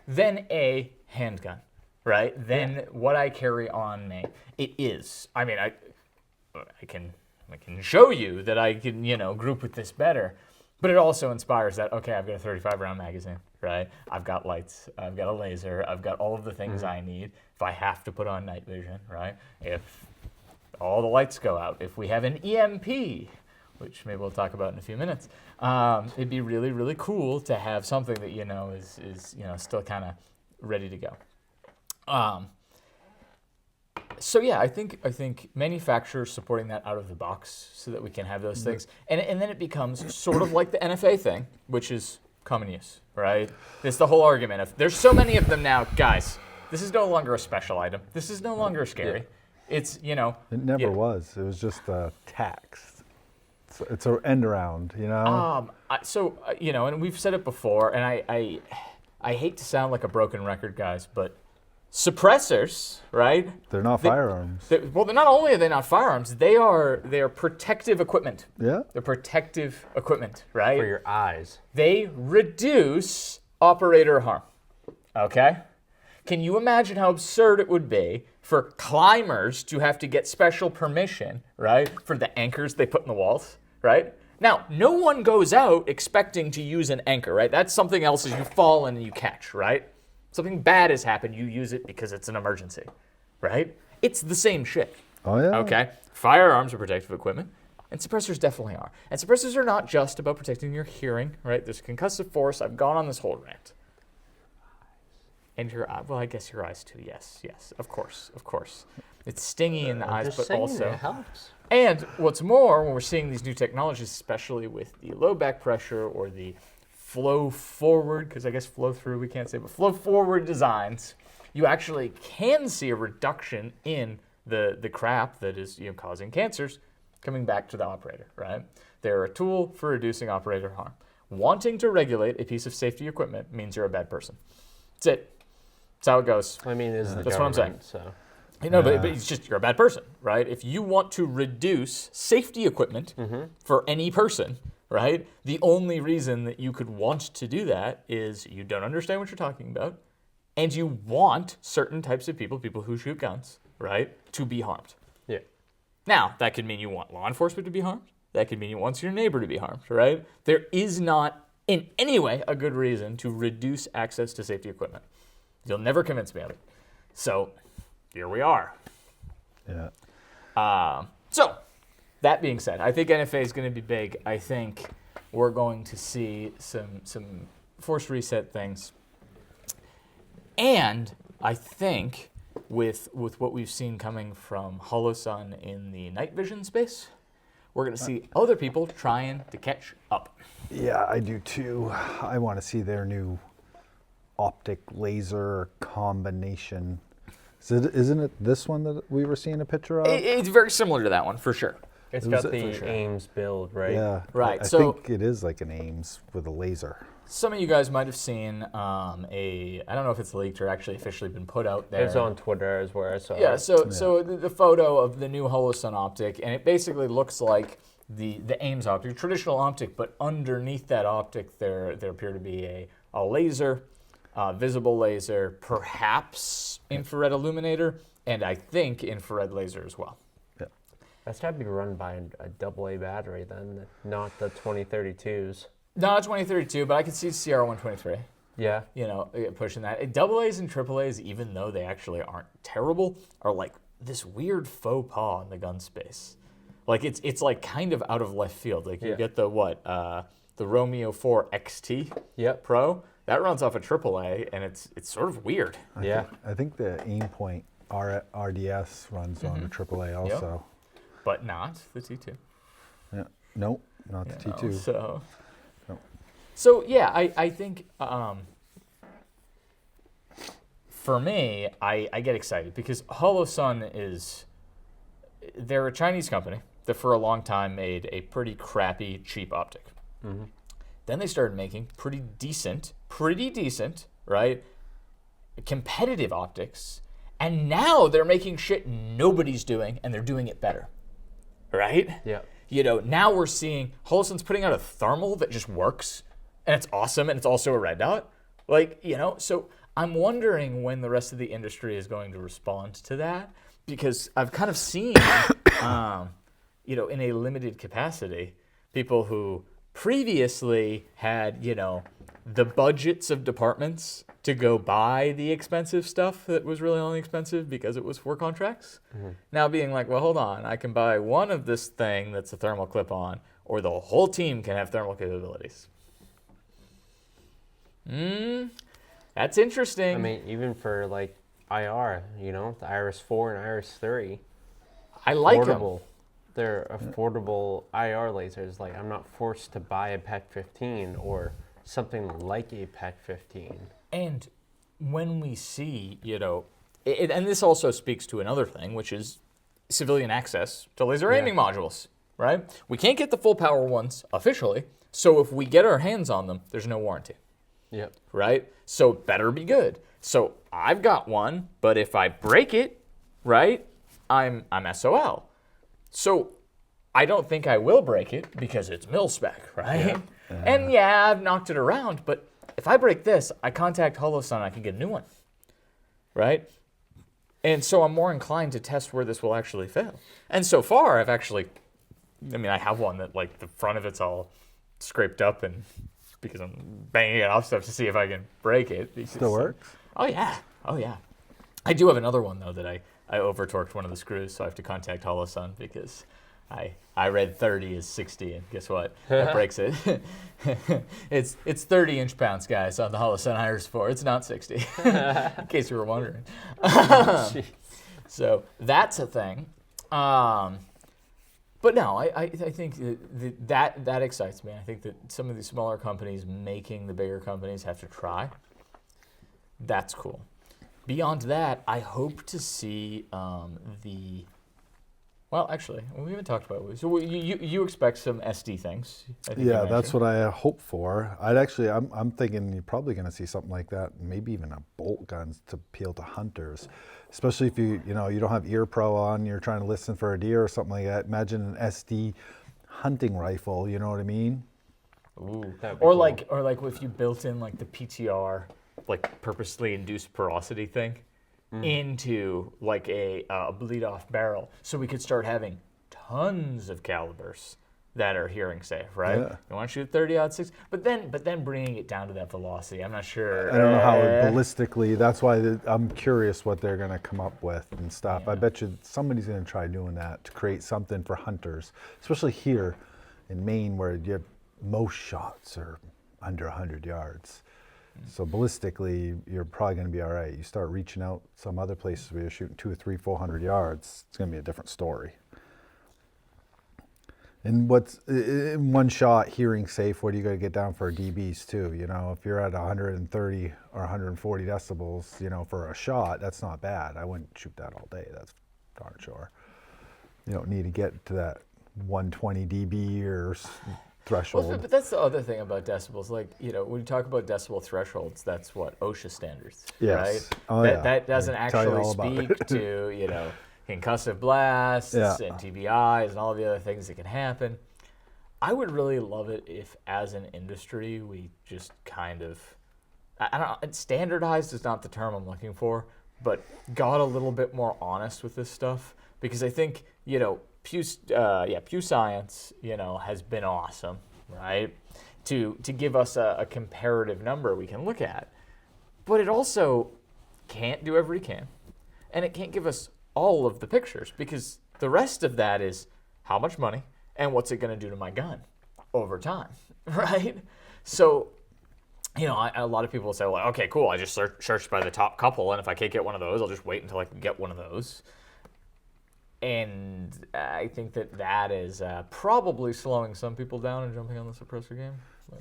Than a handgun, right? Than what I carry on me. It is. I mean, I can show you that I can, group with this better. But it also inspires that, okay, I've got a 35-round magazine, right? I've got lights, I've got a laser, I've got all of the things I need. If I have to put on night vision, right? If all the lights go out, if we have an EMP, which maybe we'll talk about in a few minutes, it'd be really, really cool to have something that, is still kind of ready to go. So yeah, I think manufacturers supporting that out of the box so that we can have those things, and then it becomes sort of like the NFA thing, which is common use, right? It's the whole argument of there's so many of them now, guys. This is no longer a special item. This is no longer scary. It's It never was. It was just a tax. It's an end around, and we've said it before, and I hate to sound like a broken record, guys, but suppressors, right? They're not firearms. They're not only are they not firearms, they are protective equipment. Yeah. They're protective equipment, right? For your eyes. They reduce operator harm. Okay? Can you imagine how absurd it would be for climbers to have to get special permission, right, for the anchors they put in the walls, right? Now, no one goes out expecting to use an anchor, right? That's something else as you fall in and you catch, right? Something bad has happened, you use it because it's an emergency, right? It's the same shit. Oh, yeah. Okay? Firearms are protective equipment, and suppressors definitely are. And suppressors are not just about protecting your hearing, right? There's concussive force. I've gone on this whole rant. And your eye. Well, I guess your eyes too. Yes, of course. It's stingy in the eyes, but also it helps. And what's more, when we're seeing these new technologies, especially with the low back pressure or the flow forward, because I guess flow through we can't say, but flow forward designs, you actually can see a reduction in the crap that is causing cancers coming back to the operator, right? They're a tool for reducing operator harm. Wanting to regulate a piece of safety equipment means you're a bad person. That's it. That's how it goes. I mean, it's the That's what I'm saying. So. But it's just you're a bad person, right? If you want to reduce safety equipment for any person, right? The only reason that you could want to do that is you don't understand what you're talking about, and you want certain types of people who shoot guns, right, to be harmed. Yeah. Now, that could mean you want law enforcement to be harmed. That could mean you want your neighbor to be harmed, right? There is not in any way a good reason to reduce access to safety equipment. You'll never convince me of it. So here we are. Yeah. So that being said, I think NFA is going to be big. I think we're going to see some force reset things. And I think with what we've seen coming from Holosun in the night vision space, we're going to see other people trying to catch up. Yeah, I do too. I want to see their new optic laser combination. Isn't it this one that we were seeing a picture of? It's very similar to that one, for sure. It's got the Ames build, right? Yeah. Right. I So think it is like an Ames with a laser. some of you guys might have seen I don't know if it's leaked or actually officially been put out there. It's on Twitter is where I saw Yeah, it. so the photo of the new Holosun optic, and it basically looks like the Ames optic, traditional optic, but underneath that optic there appear to be a laser, visible laser, perhaps infrared illuminator, and I think infrared laser as well. That's got to be run by a AA battery then, not the 2032s. Not 2032, but I could see CR123. Yeah. Pushing that. AA's and AAA's, even though they actually aren't terrible, are like this weird faux pas in the gun space. Like it's like kind of out of left field. Like you get the Romeo 4 XT Pro that runs off a AAA, and it's sort of weird. I think the Aimpoint RDS runs on a AAA also. But not the T2. Yeah. Nope, not the T2. So yeah, I think for me, I get excited because Holosun they're a Chinese company that for a long time made a pretty crappy, cheap optic. Mm-hmm. Then they started making pretty decent, right, competitive optics, and now they're making shit nobody's doing, and they're doing it better, right? Yeah. Now we're seeing Holosun's putting out a thermal that just works, and it's awesome, and it's also a red dot. So I'm wondering when the rest of the industry is going to respond to that, because I've kind of seen, in a limited capacity, people who previously had, the budgets of departments to go buy the expensive stuff that was really only expensive because it was for contracts. Mm-hmm. Now being like, well, hold on, I can buy one of this thing that's a thermal clip-on, or the whole team can have thermal capabilities. That's interesting. I mean, even for like IR, the Iris 4 and Iris 3. I like them. They're affordable IR lasers. Like, I'm not forced to buy a PET 15 or something like a PET 15. And when we see, and this also speaks to another thing, which is civilian access to laser aiming modules, right? We can't get the full power ones officially, so if we get our hands on them, there's no warranty. Yep. Right? So better be good. So I've got one, but if I break it, right, I'm SOL. So I don't think I will break it because it's mil spec, right? Yeah. And I've knocked it around, but if I break this, I contact Holosun, I can get a new one, right? And so I'm more inclined to test where this will actually fail. And so far, I have one that like the front of it's all scraped up, and because I'm banging it off stuff to see if I can break it. Still works? Oh yeah. I do have another one though that I over torqued one of the screws, so I have to contact Holosun because I read 30 is 60, and guess what? That breaks it. It's 30 inch-pounds, guys, on the Holosun Iris 4. It's not 60, in case you were wondering. So that's a thing. But no, I think that excites me. I think that some of these smaller companies making the bigger companies have to try. That's cool. Beyond that, I hope to see the Well, actually, we haven't talked about it. So you expect some SD things? I think you Yeah, that's mentioned. what I hope for. I'm thinking you're probably going to see something like that, maybe even a bolt guns to appeal to hunters, especially if you don't have ear pro on, you're trying to listen for a deer or something like that. Imagine an SD hunting rifle. You know what I mean? Ooh, that'd be Or cool. like if you built in like the PTR, like purposely induced porosity thing, into like a bleed off barrel, so we could start having tons of calibers that are hearing safe, right? Yeah. You want to shoot 30-06, but then bringing it down to that velocity, I'm not sure. I don't know how ballistically. That's why I'm curious what they're going to come up with and stuff. I bet you somebody's going to try doing that to create something for hunters, especially here in Maine, where most shots are under 100 yards. So ballistically, you're probably going to be all right. You start reaching out some other places where you're shooting 200 or 300, 400 yards, it's going to be a different story. And what's in one shot hearing safe, what do you got to get down for DBs too? If you're at 130 or 140 decibels, for a shot, that's not bad. I wouldn't shoot that all day. That's darn sure. You don't need to get to that 120 dB or threshold. Well, but that's the other thing about decibels. Like, when you talk about decibel thresholds, that's what OSHA standards, Yes. right? Oh, that, yeah. that doesn't I can tell you actually all about speak it. to, concussive blasts Yeah. and TBIs and all the other things that can happen. I would really love it if, as an industry, we just kind of, I don't know, standardized is not the term I'm looking for, but got a little bit more honest with this stuff. Because I think, Pew Science, has been awesome, right? To give us a comparative number we can look at. But it also can't do every can. And it can't give us all of the pictures, because the rest of that is how much money and what's it going to do to my gun over time, right? So, a lot of people will say, well, okay, cool, I just searched by the top couple, and if I can't get one of those, I'll just wait until I can get one of those. And I think that is probably slowing some people down and jumping on the suppressor game.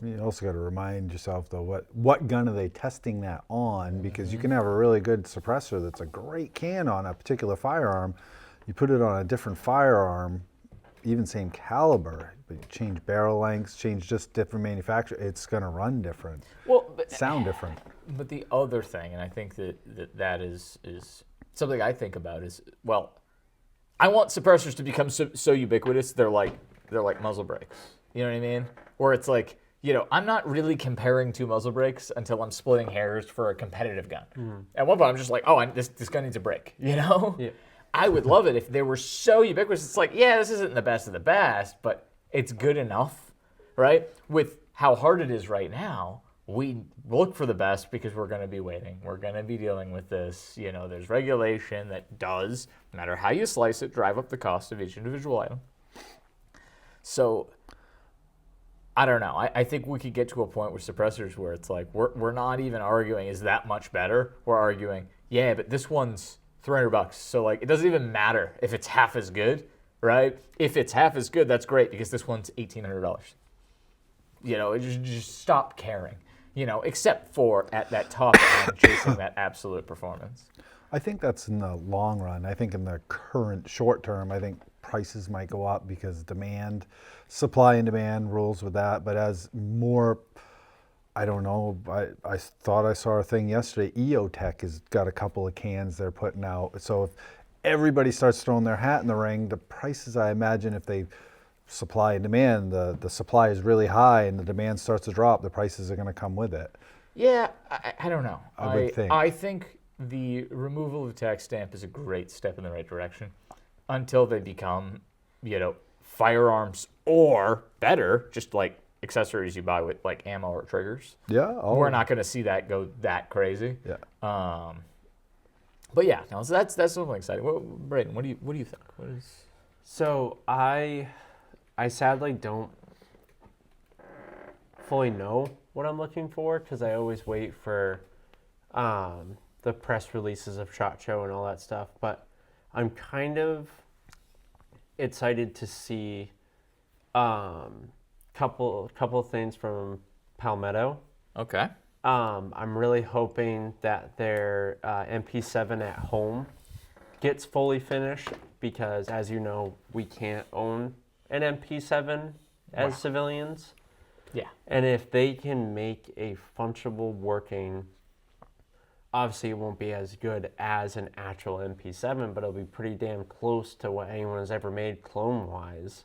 You also got to remind yourself, though, what gun are they testing that on? Because you can have a really good suppressor that's a great can on a particular firearm. You put it on a different firearm, even same caliber, but you change barrel lengths, change just different manufacturer, it's going to run different, sound different. But the other thing, and I think that is something I think about is, well, I want suppressors to become so ubiquitous, they're like muzzle brakes. You know what I mean? Where it's like, I'm not really comparing two muzzle brakes until I'm splitting hairs for a competitive gun. At one point, I'm just like, this gun needs a brake, Yeah. I would love it if they were so ubiquitous. It's like, yeah, this isn't the best of the best, but it's good enough, right? With how hard it is right now, we look for the best because we're going to be waiting. We're going to be dealing with this. There's regulation that does, no matter how you slice it, drive up the cost of each individual item. So, I don't know. I think we could get to a point with suppressors where it's like, we're not even arguing, is that much better? We're arguing, yeah, but this one's $300. So, like, it doesn't even matter if it's half as good, right? If it's half as good, that's great, because this one's $1,800. Just stop caring. Except for at that top end, chasing that absolute performance. I think that's in the long run. I think in the current short term, I think prices might go up because supply and demand rules with that. But as more, I don't know, I thought I saw a thing yesterday. EOTech has got a couple of cans they're putting out. So if everybody starts throwing their hat in the ring, the prices, I imagine, if they supply and demand, the supply is really high and the demand starts to drop, the prices are going to come with it. Yeah, I don't know. I would think. I think the removal of the tax stamp is a great step in the right direction until they become, firearms or better, just like accessories you buy with like ammo or triggers. Yeah. We're not going to see that go that crazy. Yeah. But yeah, no, so that's something exciting. Brayden, what do you think? What is? So I sadly don't fully know what I'm looking for, because I always wait for the press releases of SHOT Show and all that stuff. But I'm kind of excited to see couple of things from Palmetto. Okay. I'm really hoping that their MP7 at home gets fully finished, because as you know, we can't own an MP7 as civilians. Yeah. And if they can make a fungible working, obviously it won't be as good as an actual MP7, but it'll be pretty damn close to what anyone has ever made clone-wise.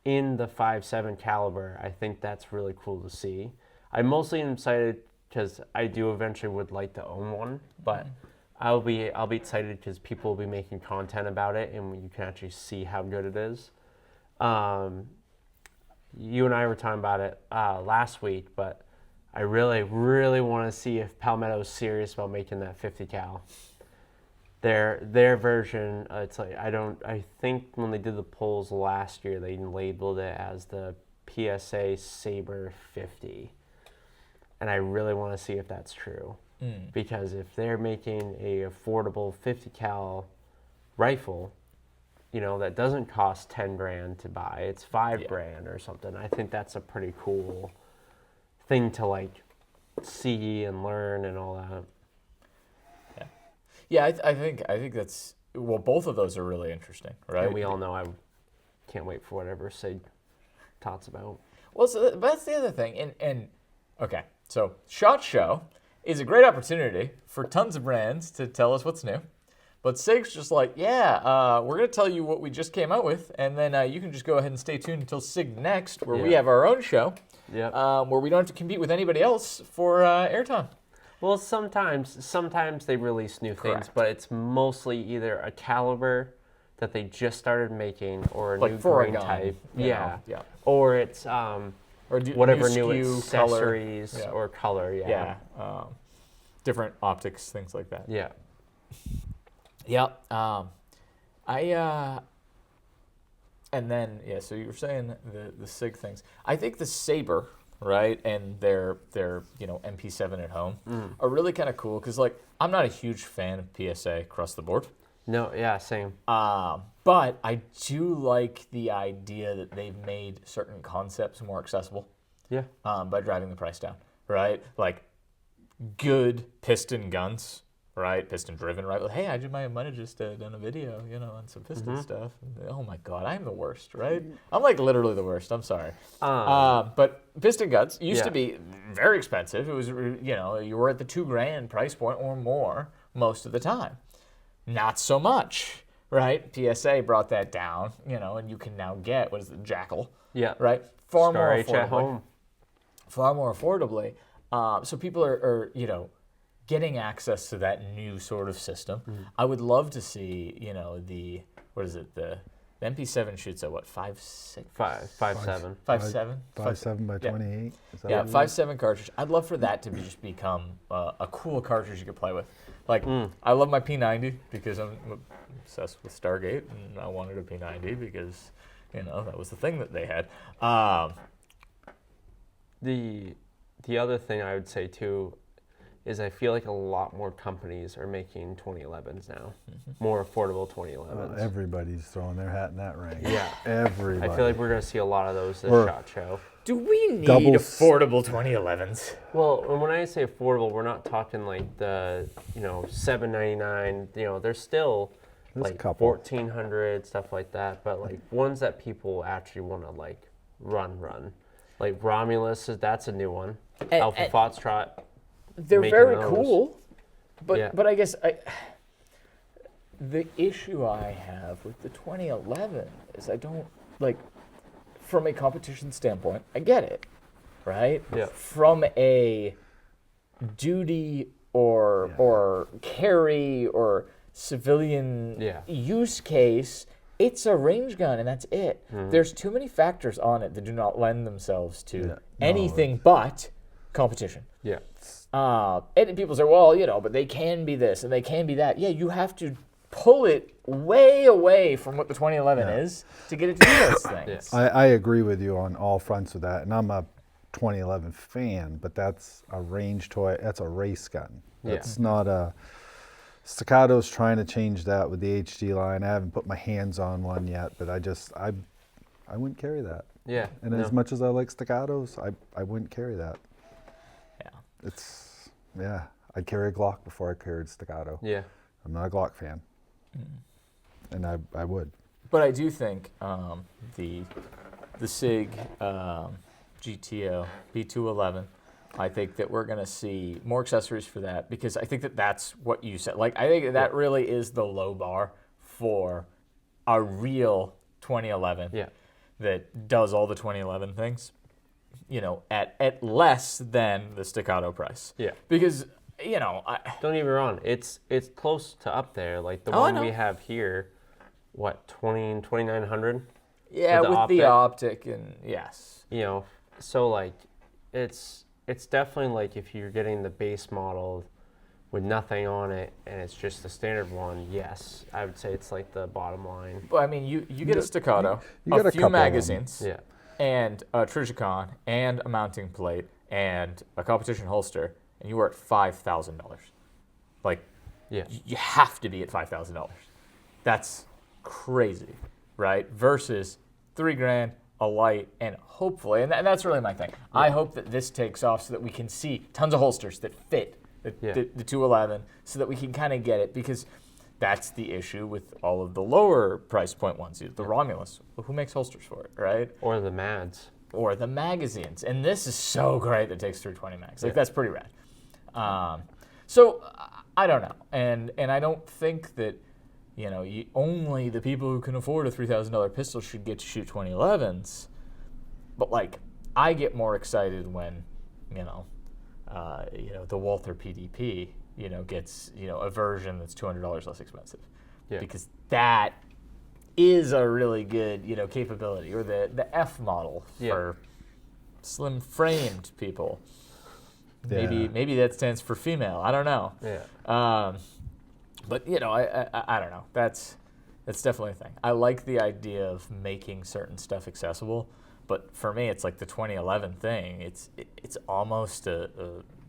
In the 5.7 caliber, I think that's really cool to see. I mostly am excited because I do eventually would like to own one, but I'll be excited because people will be making content about it, and you can actually see how good it is. You and I were talking about it last week, but I really, really want to see if Palmetto's serious about making that 50 cal. Their version, it's like I think when they did the polls last year, they labeled it as the PSA Saber 50, and I really want to see if that's true. Because if they're making a affordable 50 cal rifle, that doesn't cost 10 grand to buy, it's 5 grand or something, I think that's a pretty cool thing to like see and learn and all that. Yeah, I think that's, well, both of those are really interesting, right? And we all know I can't wait for whatever Sig talks about. Well, so that's the other thing, and okay, so SHOT Show is a great opportunity for tons of brands to tell us what's new. But SIG's just like, we're going to tell you what we just came out with, and then you can just go ahead and stay tuned until SIG Next, where we have our own show, where we don't have to compete with anybody else for airtime. Well, sometimes they release new things, but it's mostly either a caliber that they just started making, or a like new grain type, yeah, or it's or whatever new new SKU, accessories color. or color, different optics, things like that. Yeah. And then so you were saying the SIG things. I think the Saber, right, and their MP7 at home are really kind of cool, because like I'm not a huge fan of PSA across the board. No, yeah, same. But I do like the idea that they've made certain concepts more accessible. Yeah. By driving the price down, right? Like good piston guns, right? Piston driven, right? Well, hey, I might have just done a video, on some piston stuff. And, oh my God, I'm the worst, right? I'm like literally the worst. I'm sorry. But piston guns used to be very expensive. It was, you were at the $2 grand price point or more most of the time. Not so much, right? PSA brought that down, and you can now get, what is it, Jackal? Yeah. Right? Far more Star H at home. Far more affordably. So people are getting access to that new sort of system. I would love to see, the MP7 shoots at what, 5.6? 5.7. 5.7? 5.7 by 28. Yeah, 5.7 cartridge. I'd love for that to just become a cool cartridge you could play with. Like, I love my P90 because I'm obsessed with Stargate, and I wanted a P90 because, that was the thing that they had. The other thing I would say too is I feel like a lot more companies are making 2011s now, more affordable 2011s. Everybody's throwing their hat in that ring. Yeah. Everybody. I feel like we're going to see a lot of those this SHOT Show. Do we need affordable 2011s? Well, and when I say affordable, we're not talking like the, $799, there's still There's like a couple. 1,400, stuff like that, but like ones that people actually want to like run. Like Romulus, that's a new one. Alpha Foxtrot. They're very those. Cool, but Yeah. but I guess the issue I have with the 2011 is I don't like, from a competition standpoint, I get it, right? Yeah. From a duty or carry or civilian use case, it's a range gun and that's it. There's too many factors on it that do not lend themselves to anything but competition. Yeah. And people say, well, but they can be this and they can be that. Yeah, you have to pull it way away from what the 2011 is to get it to do those things. Yeah. I agree with you on all fronts with that, and I'm a 2011 fan, but that's a range toy. That's a race gun. That's not a... Staccato's trying to change that with the HD line. I haven't put my hands on one yet, but I wouldn't carry that. Yeah. And as much as I like Staccatos, I wouldn't carry that. Yeah. I'd carry a Glock before I carried Staccato. Yeah. I'm not a Glock fan. And I would. But I do think the SIG GTO B211, I think that we're going to see more accessories for that, because I think that that's what you said. Like, I think that really is the low bar for a real 2011 that does all the 2011 things, you know, at less than the staccato price. Yeah. Because, you know, don't get me wrong, it's close to up there. Like the one we have here, what, 2,900? Yeah, with the optic, and yes. You know, so like it's definitely like if you're getting the base model with nothing on it and it's just the standard one, yes, I would say it's like the bottom line. Well, I mean, you get a staccato, you get a a few couple magazines, Yeah. and a Trijicon, and a mounting plate, and a competition holster, and you were at $5,000. Like, Yeah. you have to be at $5,000. That's crazy, right? Versus $3,000, a light, and hopefully, and that's really my thing. Yeah. I hope that this takes off so that we can see tons of holsters that fit the 211, so that we can kind of get it, because that's the issue with all of the lower price point ones. The Romulus, who makes holsters for it, right? Or the Mads. Or the magazines. And this is so great that it takes 320 mags. Like, that's pretty rad. So, I don't know. And I don't think that, you know, only the people who can afford a $3,000 pistol should get to shoot 2011s. But, like, I get more excited when, you know, the Walther PDP, you know, gets, you know, a version that's $200 less expensive. Yeah. Because that is a really good, you know, capability. Or the F model for slim-framed people. Yeah. Maybe that stands for female. I don't know. Yeah. But, you know, I don't know. That's definitely a thing. I like the idea of making certain stuff accessible. But for me, it's like the 2011 thing. It's almost a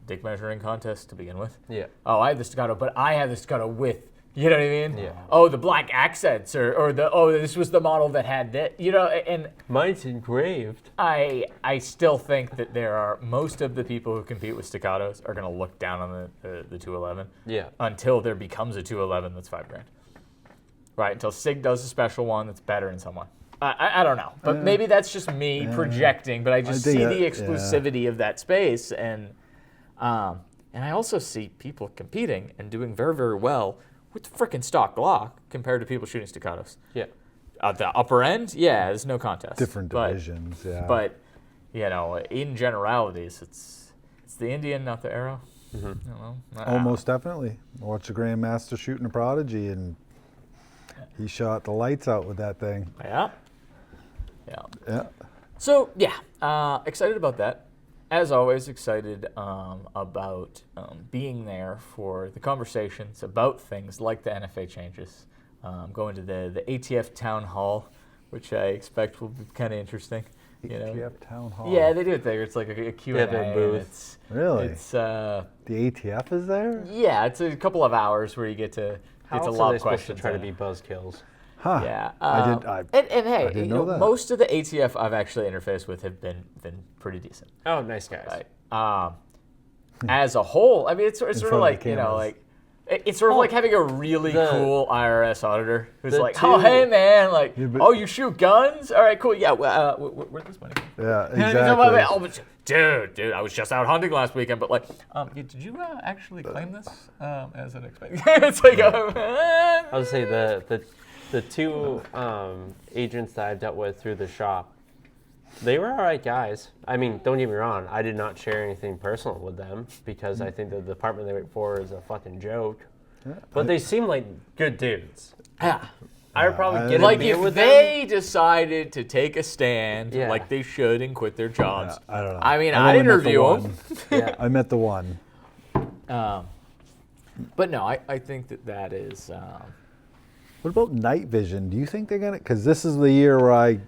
dick measuring contest to begin with. Yeah. Oh, I have the staccato, but I have the staccato with, you know what I mean? Yeah. Oh, the black accents, or this was the model that had that, you know, and mine's engraved. I still think that there are, most of the people who compete with staccatos are going to look down on the 211. Yeah. Until there becomes a 211 that's $5,000. Right, until SIG does a special one that's better in some way. I don't know, but maybe that's just me projecting. But I just see the exclusivity of that space, and I also see people competing and doing very, very well with frickin' stock Glock compared to people shooting staccatos. Yeah. At the upper end, there's no contest. Different divisions, But you know, in generalities, it's the Indian, not the arrow. Mm-hmm. I don't know. Almost definitely. I watched the Grandmaster shooting a Prodigy, and he shot the lights out with that thing. Yeah. Yeah. So, excited about that. As always, excited about being there for the conversations about things like the NFA changes. Going to the ATF Town Hall, which I expect will be kind of interesting. You know? ATF Town Hall? Yeah, they do it there. It's like a Q&A. Yeah, their booth. Really? It's, the ATF is there? Yeah, it's a couple of hours where you get to lob questions. To try to be buzzkills. Huh. Yeah. I hey, didn't know that. Most of the ATF I've actually interfaced with have been pretty decent. Oh, nice guys. Right. As a whole, I mean, it's sort of like, you know, like, it's sort of like having a really cool IRS auditor who's like, oh, hey, man, like, you shoot guns? All right, cool. Yeah, where'd this money come? Yeah, exactly. Dude, I was just out hunting last weekend, but like, did you actually claim this as an expense? It's like, I would say the two agents that I dealt with through the shop, they were all right guys. I mean, don't get me wrong, I did not share anything personal with them because I think the department they work for is a fucking joke. Yeah, but they seem like good dudes. Yeah. I would probably get like a beer if with they them. Decided to take a stand like they should and quit their jobs. I don't know. I mean, I'd interview them. Yeah, I met the one. But no, I think that is... What about night vision? Do you think they're gonna? Because this is the year where I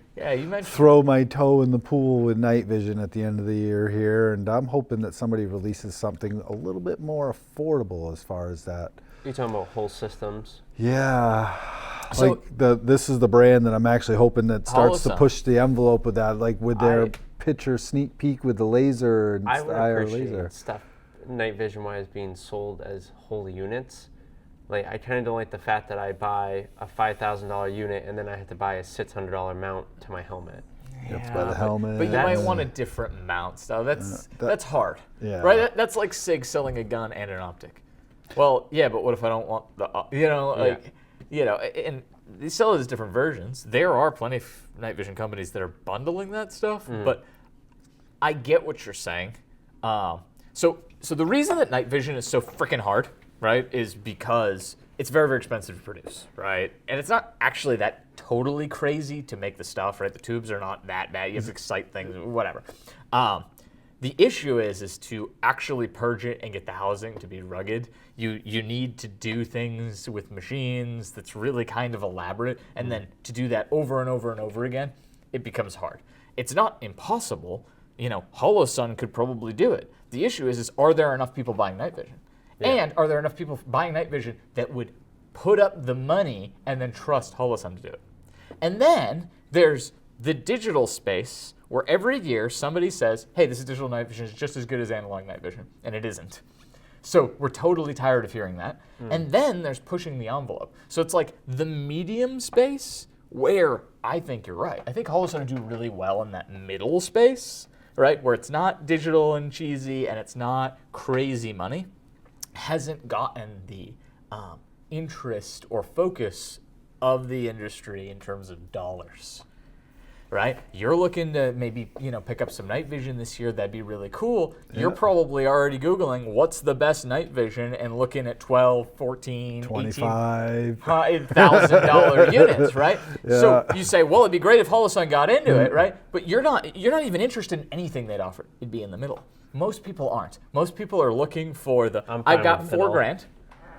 throw my toe in the pool with night vision at the end of the year here, and I'm hoping that somebody releases something a little bit more affordable as far as that. You're talking about whole systems? Yeah. So this is the brand that I'm actually hoping that starts Holosun. to push the envelope with that, like with their picture sneak peek with the laser and I would IR appreciate laser stuff night vision wise being sold as whole units. Like, I kind of don't like the fact that I buy a $5,000 unit and then I have to buy a $600 mount to my helmet. You have to buy the helmet. But you might want a different mount. So that's hard. Yeah. Right? That's like SIG selling a gun and an optic. Well, yeah, but what if I don't want the, and they sell it as different versions. There are plenty of night vision companies that are bundling that stuff, but I get what you're saying. So the reason that night vision is so freaking hard, right, is because it's very, very expensive to produce, right? And it's not actually that totally crazy to make the stuff, right? The tubes are not that bad. You have to excite things, whatever. The issue is to actually purge it and get the housing to be rugged. You need to do things with machines that's really kind of elaborate, and then to do that over and over and over again, it becomes hard. It's not impossible. Holosun could probably do it. The issue is are there enough people buying night vision? Yeah. And are there enough people buying night vision that would put up the money and then trust Holosun to do it? And then there's the digital space where every year somebody says, hey, this is digital night vision is just as good as analog night vision, and it isn't. So we're totally tired of hearing that. And then there's pushing the envelope. So it's like the medium space where I think you're right. I think Holosun would do really well in that middle space, right, where it's not digital and cheesy and it's not crazy money. Hasn't gotten the interest or focus of the industry in terms of dollars, right? You're looking to maybe pick up some night vision this year. That'd be really cool. Yeah. You're probably already Googling what's the best night vision and looking at 12, 14, $25,000 units, right? Yeah. So you say, well, it'd be great if Holosun got into it, right? But you're not even interested in anything they'd offer. It'd be in the middle. Most people aren't. Most people are looking for I've got $4,000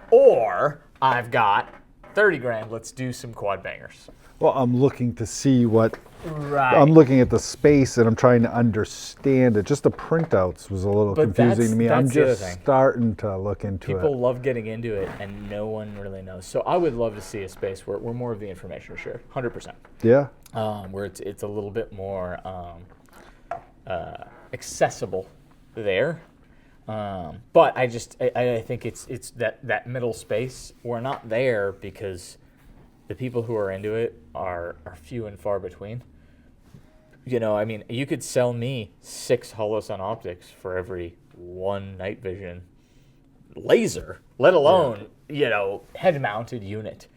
or I've got $30,000. Let's do some quad bangers. Well, I'm looking to see what. Right. I'm looking at the space and I'm trying to understand it. Just the printouts was a little confusing to me. I'm just starting to look into it. People love getting into it and no one really knows. So I would love to see a space where more of the information is shared, 100%. Yeah. Where it's a little bit more accessible there. But I think it's that middle space. We're not there because the people who are into it are few and far between. You could sell me 6 Holosun optics for every 1 night vision laser, let alone, head-mounted unit.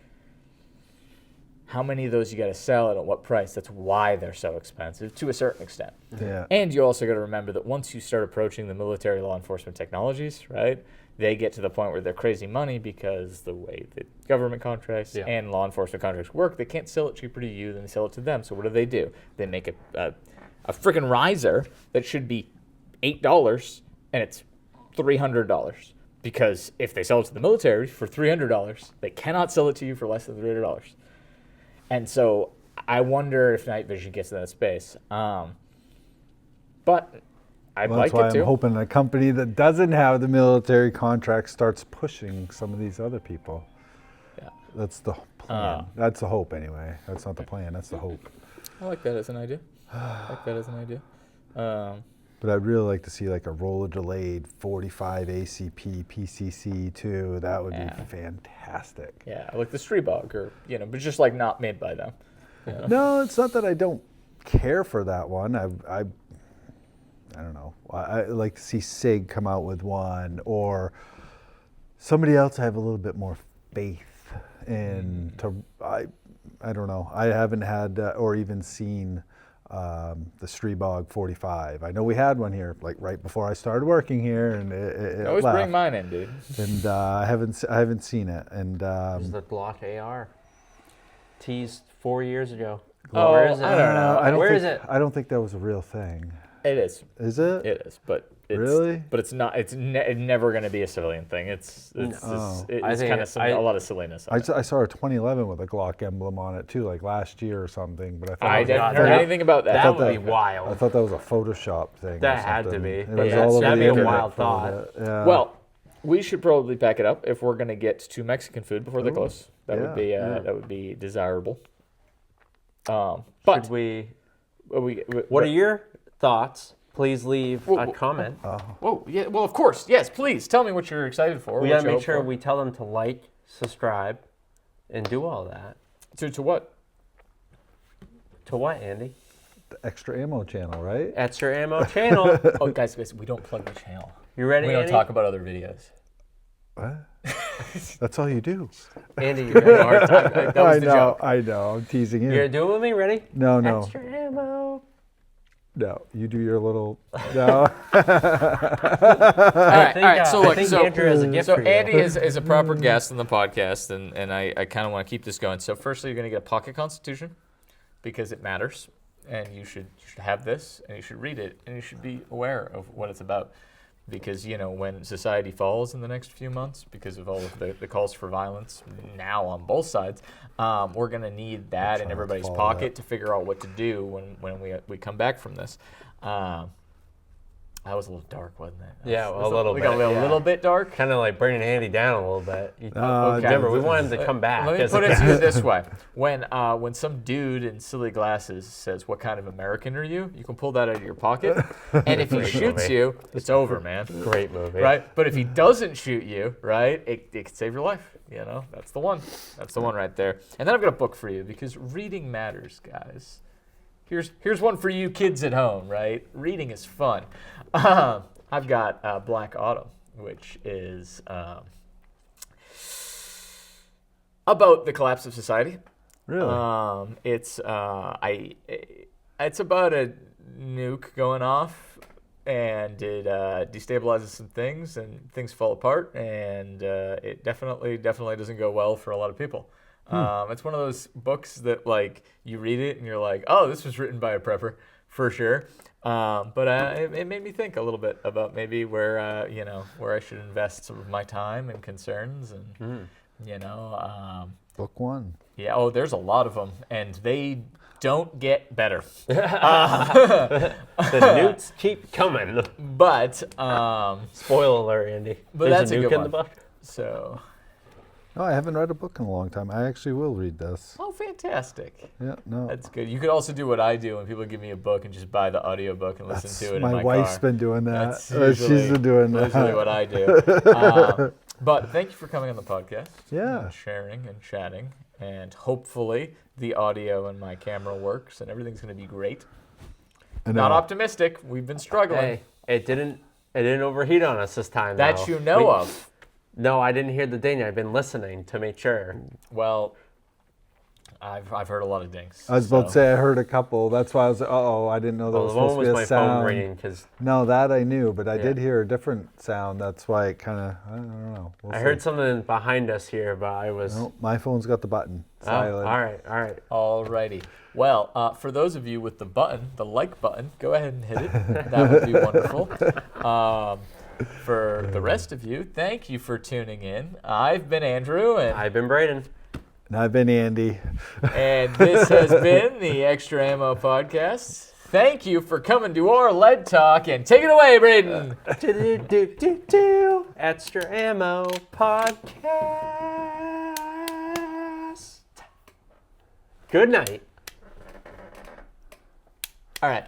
How many of those you got to sell and at what price? That's why they're so expensive to a certain extent. Yeah. And you also got to remember that once you start approaching the military law enforcement technologies, right, they get to the point where they're crazy money because the way that government contracts and law enforcement contracts work, they can't sell it cheaper to you than they sell it to them. So what do? They make a freaking riser that should be $8 and it's $300. Because if they sell it to the military for $300, they cannot sell it to you for less than $300. And so I wonder if night vision gets in that space. But I'd like it to. That's why I'm hoping a company that doesn't have the military contract starts pushing some of these other people. Yeah. That's the plan. That's the hope anyway. That's not the plan. That's the hope. I like that as an idea. But I'd really like to see like a roller delayed 45 ACP PCC too. That would be fantastic. Yeah, like the Streebog or, but just like not made by them. No, it's not that I don't care for that one. I don't know. I like to see SIG come out with one or somebody else I have a little bit more faith in. I don't know. I haven't had or even seen the Streebog 45. I know we had one here like right before I started working here, and it always left. Bring mine in, dude. And I haven't seen it. And there's the Glock AR teased 4 years ago. Where is it? I don't know. Where is it? I don't think that was a real thing. It is. Is it? It is, but really? But it's not. It's never going to be a civilian thing. It's kind of a lot of silliness. I saw a 2011 with a Glock emblem on it too, like last year or something. But I didn't heard anything about that. That would be wild. I thought that was a Photoshop thing. That had to be. That'd be a wild thought. Yeah. Well, we should probably pack it up if we're going to get to Mexican food before they close. That would be desirable. But should we? What are your thoughts? Please leave a comment. Well, of course. Yes, please. Tell me what you're excited for. We got to make sure we tell them to like, subscribe, and do all that. To what? To what, Andy? The Extra Ammo channel, right? ExtraAmo channel. Oh, guys, we don't plug the channel. You ready, We don't Andy? talk about other videos. What? That's all you do. Andy, you ready? That was the joke. I know. I'm teasing You're you. gonna do it with me? Ready? No. ExtraAmo. No, you do your little. No. All right. So look, I think Andrew has a gift so for you. Andy is a proper guest on the podcast, and I kind of want to keep this going. So firstly, you're going to get a pocket constitution because it matters, and you should have this, and you should read it, and you should be aware of what it's about. Because, when society falls in the next few months, because of all of the calls for violence now on both sides, we're going to need that in everybody's pocket to figure out what to do when we come back from this. That was a little dark, wasn't it? Yeah, a little bit. We got a little bit dark. Kind of like bringing Andy down a little bit. Okay. Remember, we want him to come back. Let me put it to you this way. When some dude in silly glasses says, "What kind of American are you?" you can pull that out of your pocket. And if he shoots you, it's over, man. Great movie. Right? But if he doesn't shoot you, right, it could save your life. That's the one. That's the one right there. And then I've got a book for you because reading matters, guys. Here's one for you kids at home, right? Reading is fun. I've got Black Autumn, which is about the collapse of society. Really? It's about a nuke going off, and it destabilizes some things, and things fall apart, and it definitely doesn't go well for a lot of people. It's one of those books that, like, you read it and you're like, oh, this was written by a prepper, for sure. But it made me think a little bit about maybe where I should invest some of my time and concerns, and Book one. yeah. Oh, there's a lot of them, and they don't get better. The nukes keep coming. But Spoiler alert, Andy. But There's that's a a nuke good in one. the book. so. No, I haven't read a book in a long time. I actually will read this. Oh, fantastic. Yeah, no. That's good. You could also do what I do when people give me a book and just buy the audiobook and listen to it in my my wife's car. been doing that. That's She's been doing that. usually what I do. But thank you for coming on the podcast. Yeah. And sharing and chatting. And hopefully the audio and my camera works and everything's going to be great. I know. Not optimistic. We've been struggling. Hey, it didn't overheat on us this time. That though. you know of. No, I didn't hear the ding. I've been listening to make sure. Well, I've heard a lot of dings. I was about to say I heard a couple. That's why I was like, I didn't know there Well, was the one supposed to was be my a sound. phone ringing because No, that I knew, but I Yeah. did hear a different sound. That's why it kind of, I don't know. We'll I see. heard something behind us here, but I was. Nope, my phone's got the button. Oh, Silent. all right. Alrighty. Well, for those of you with the button, the like button, go ahead and hit it. That would be wonderful. For the rest of you, thank you for tuning in. I've been Andrew, I've been Brayden. And I've been Andy. and this has been the Extra Ammo Podcast. Thank you for coming to our lead talk, and take it away, Brayden. ExtraAmo Podcast. Good night. All right.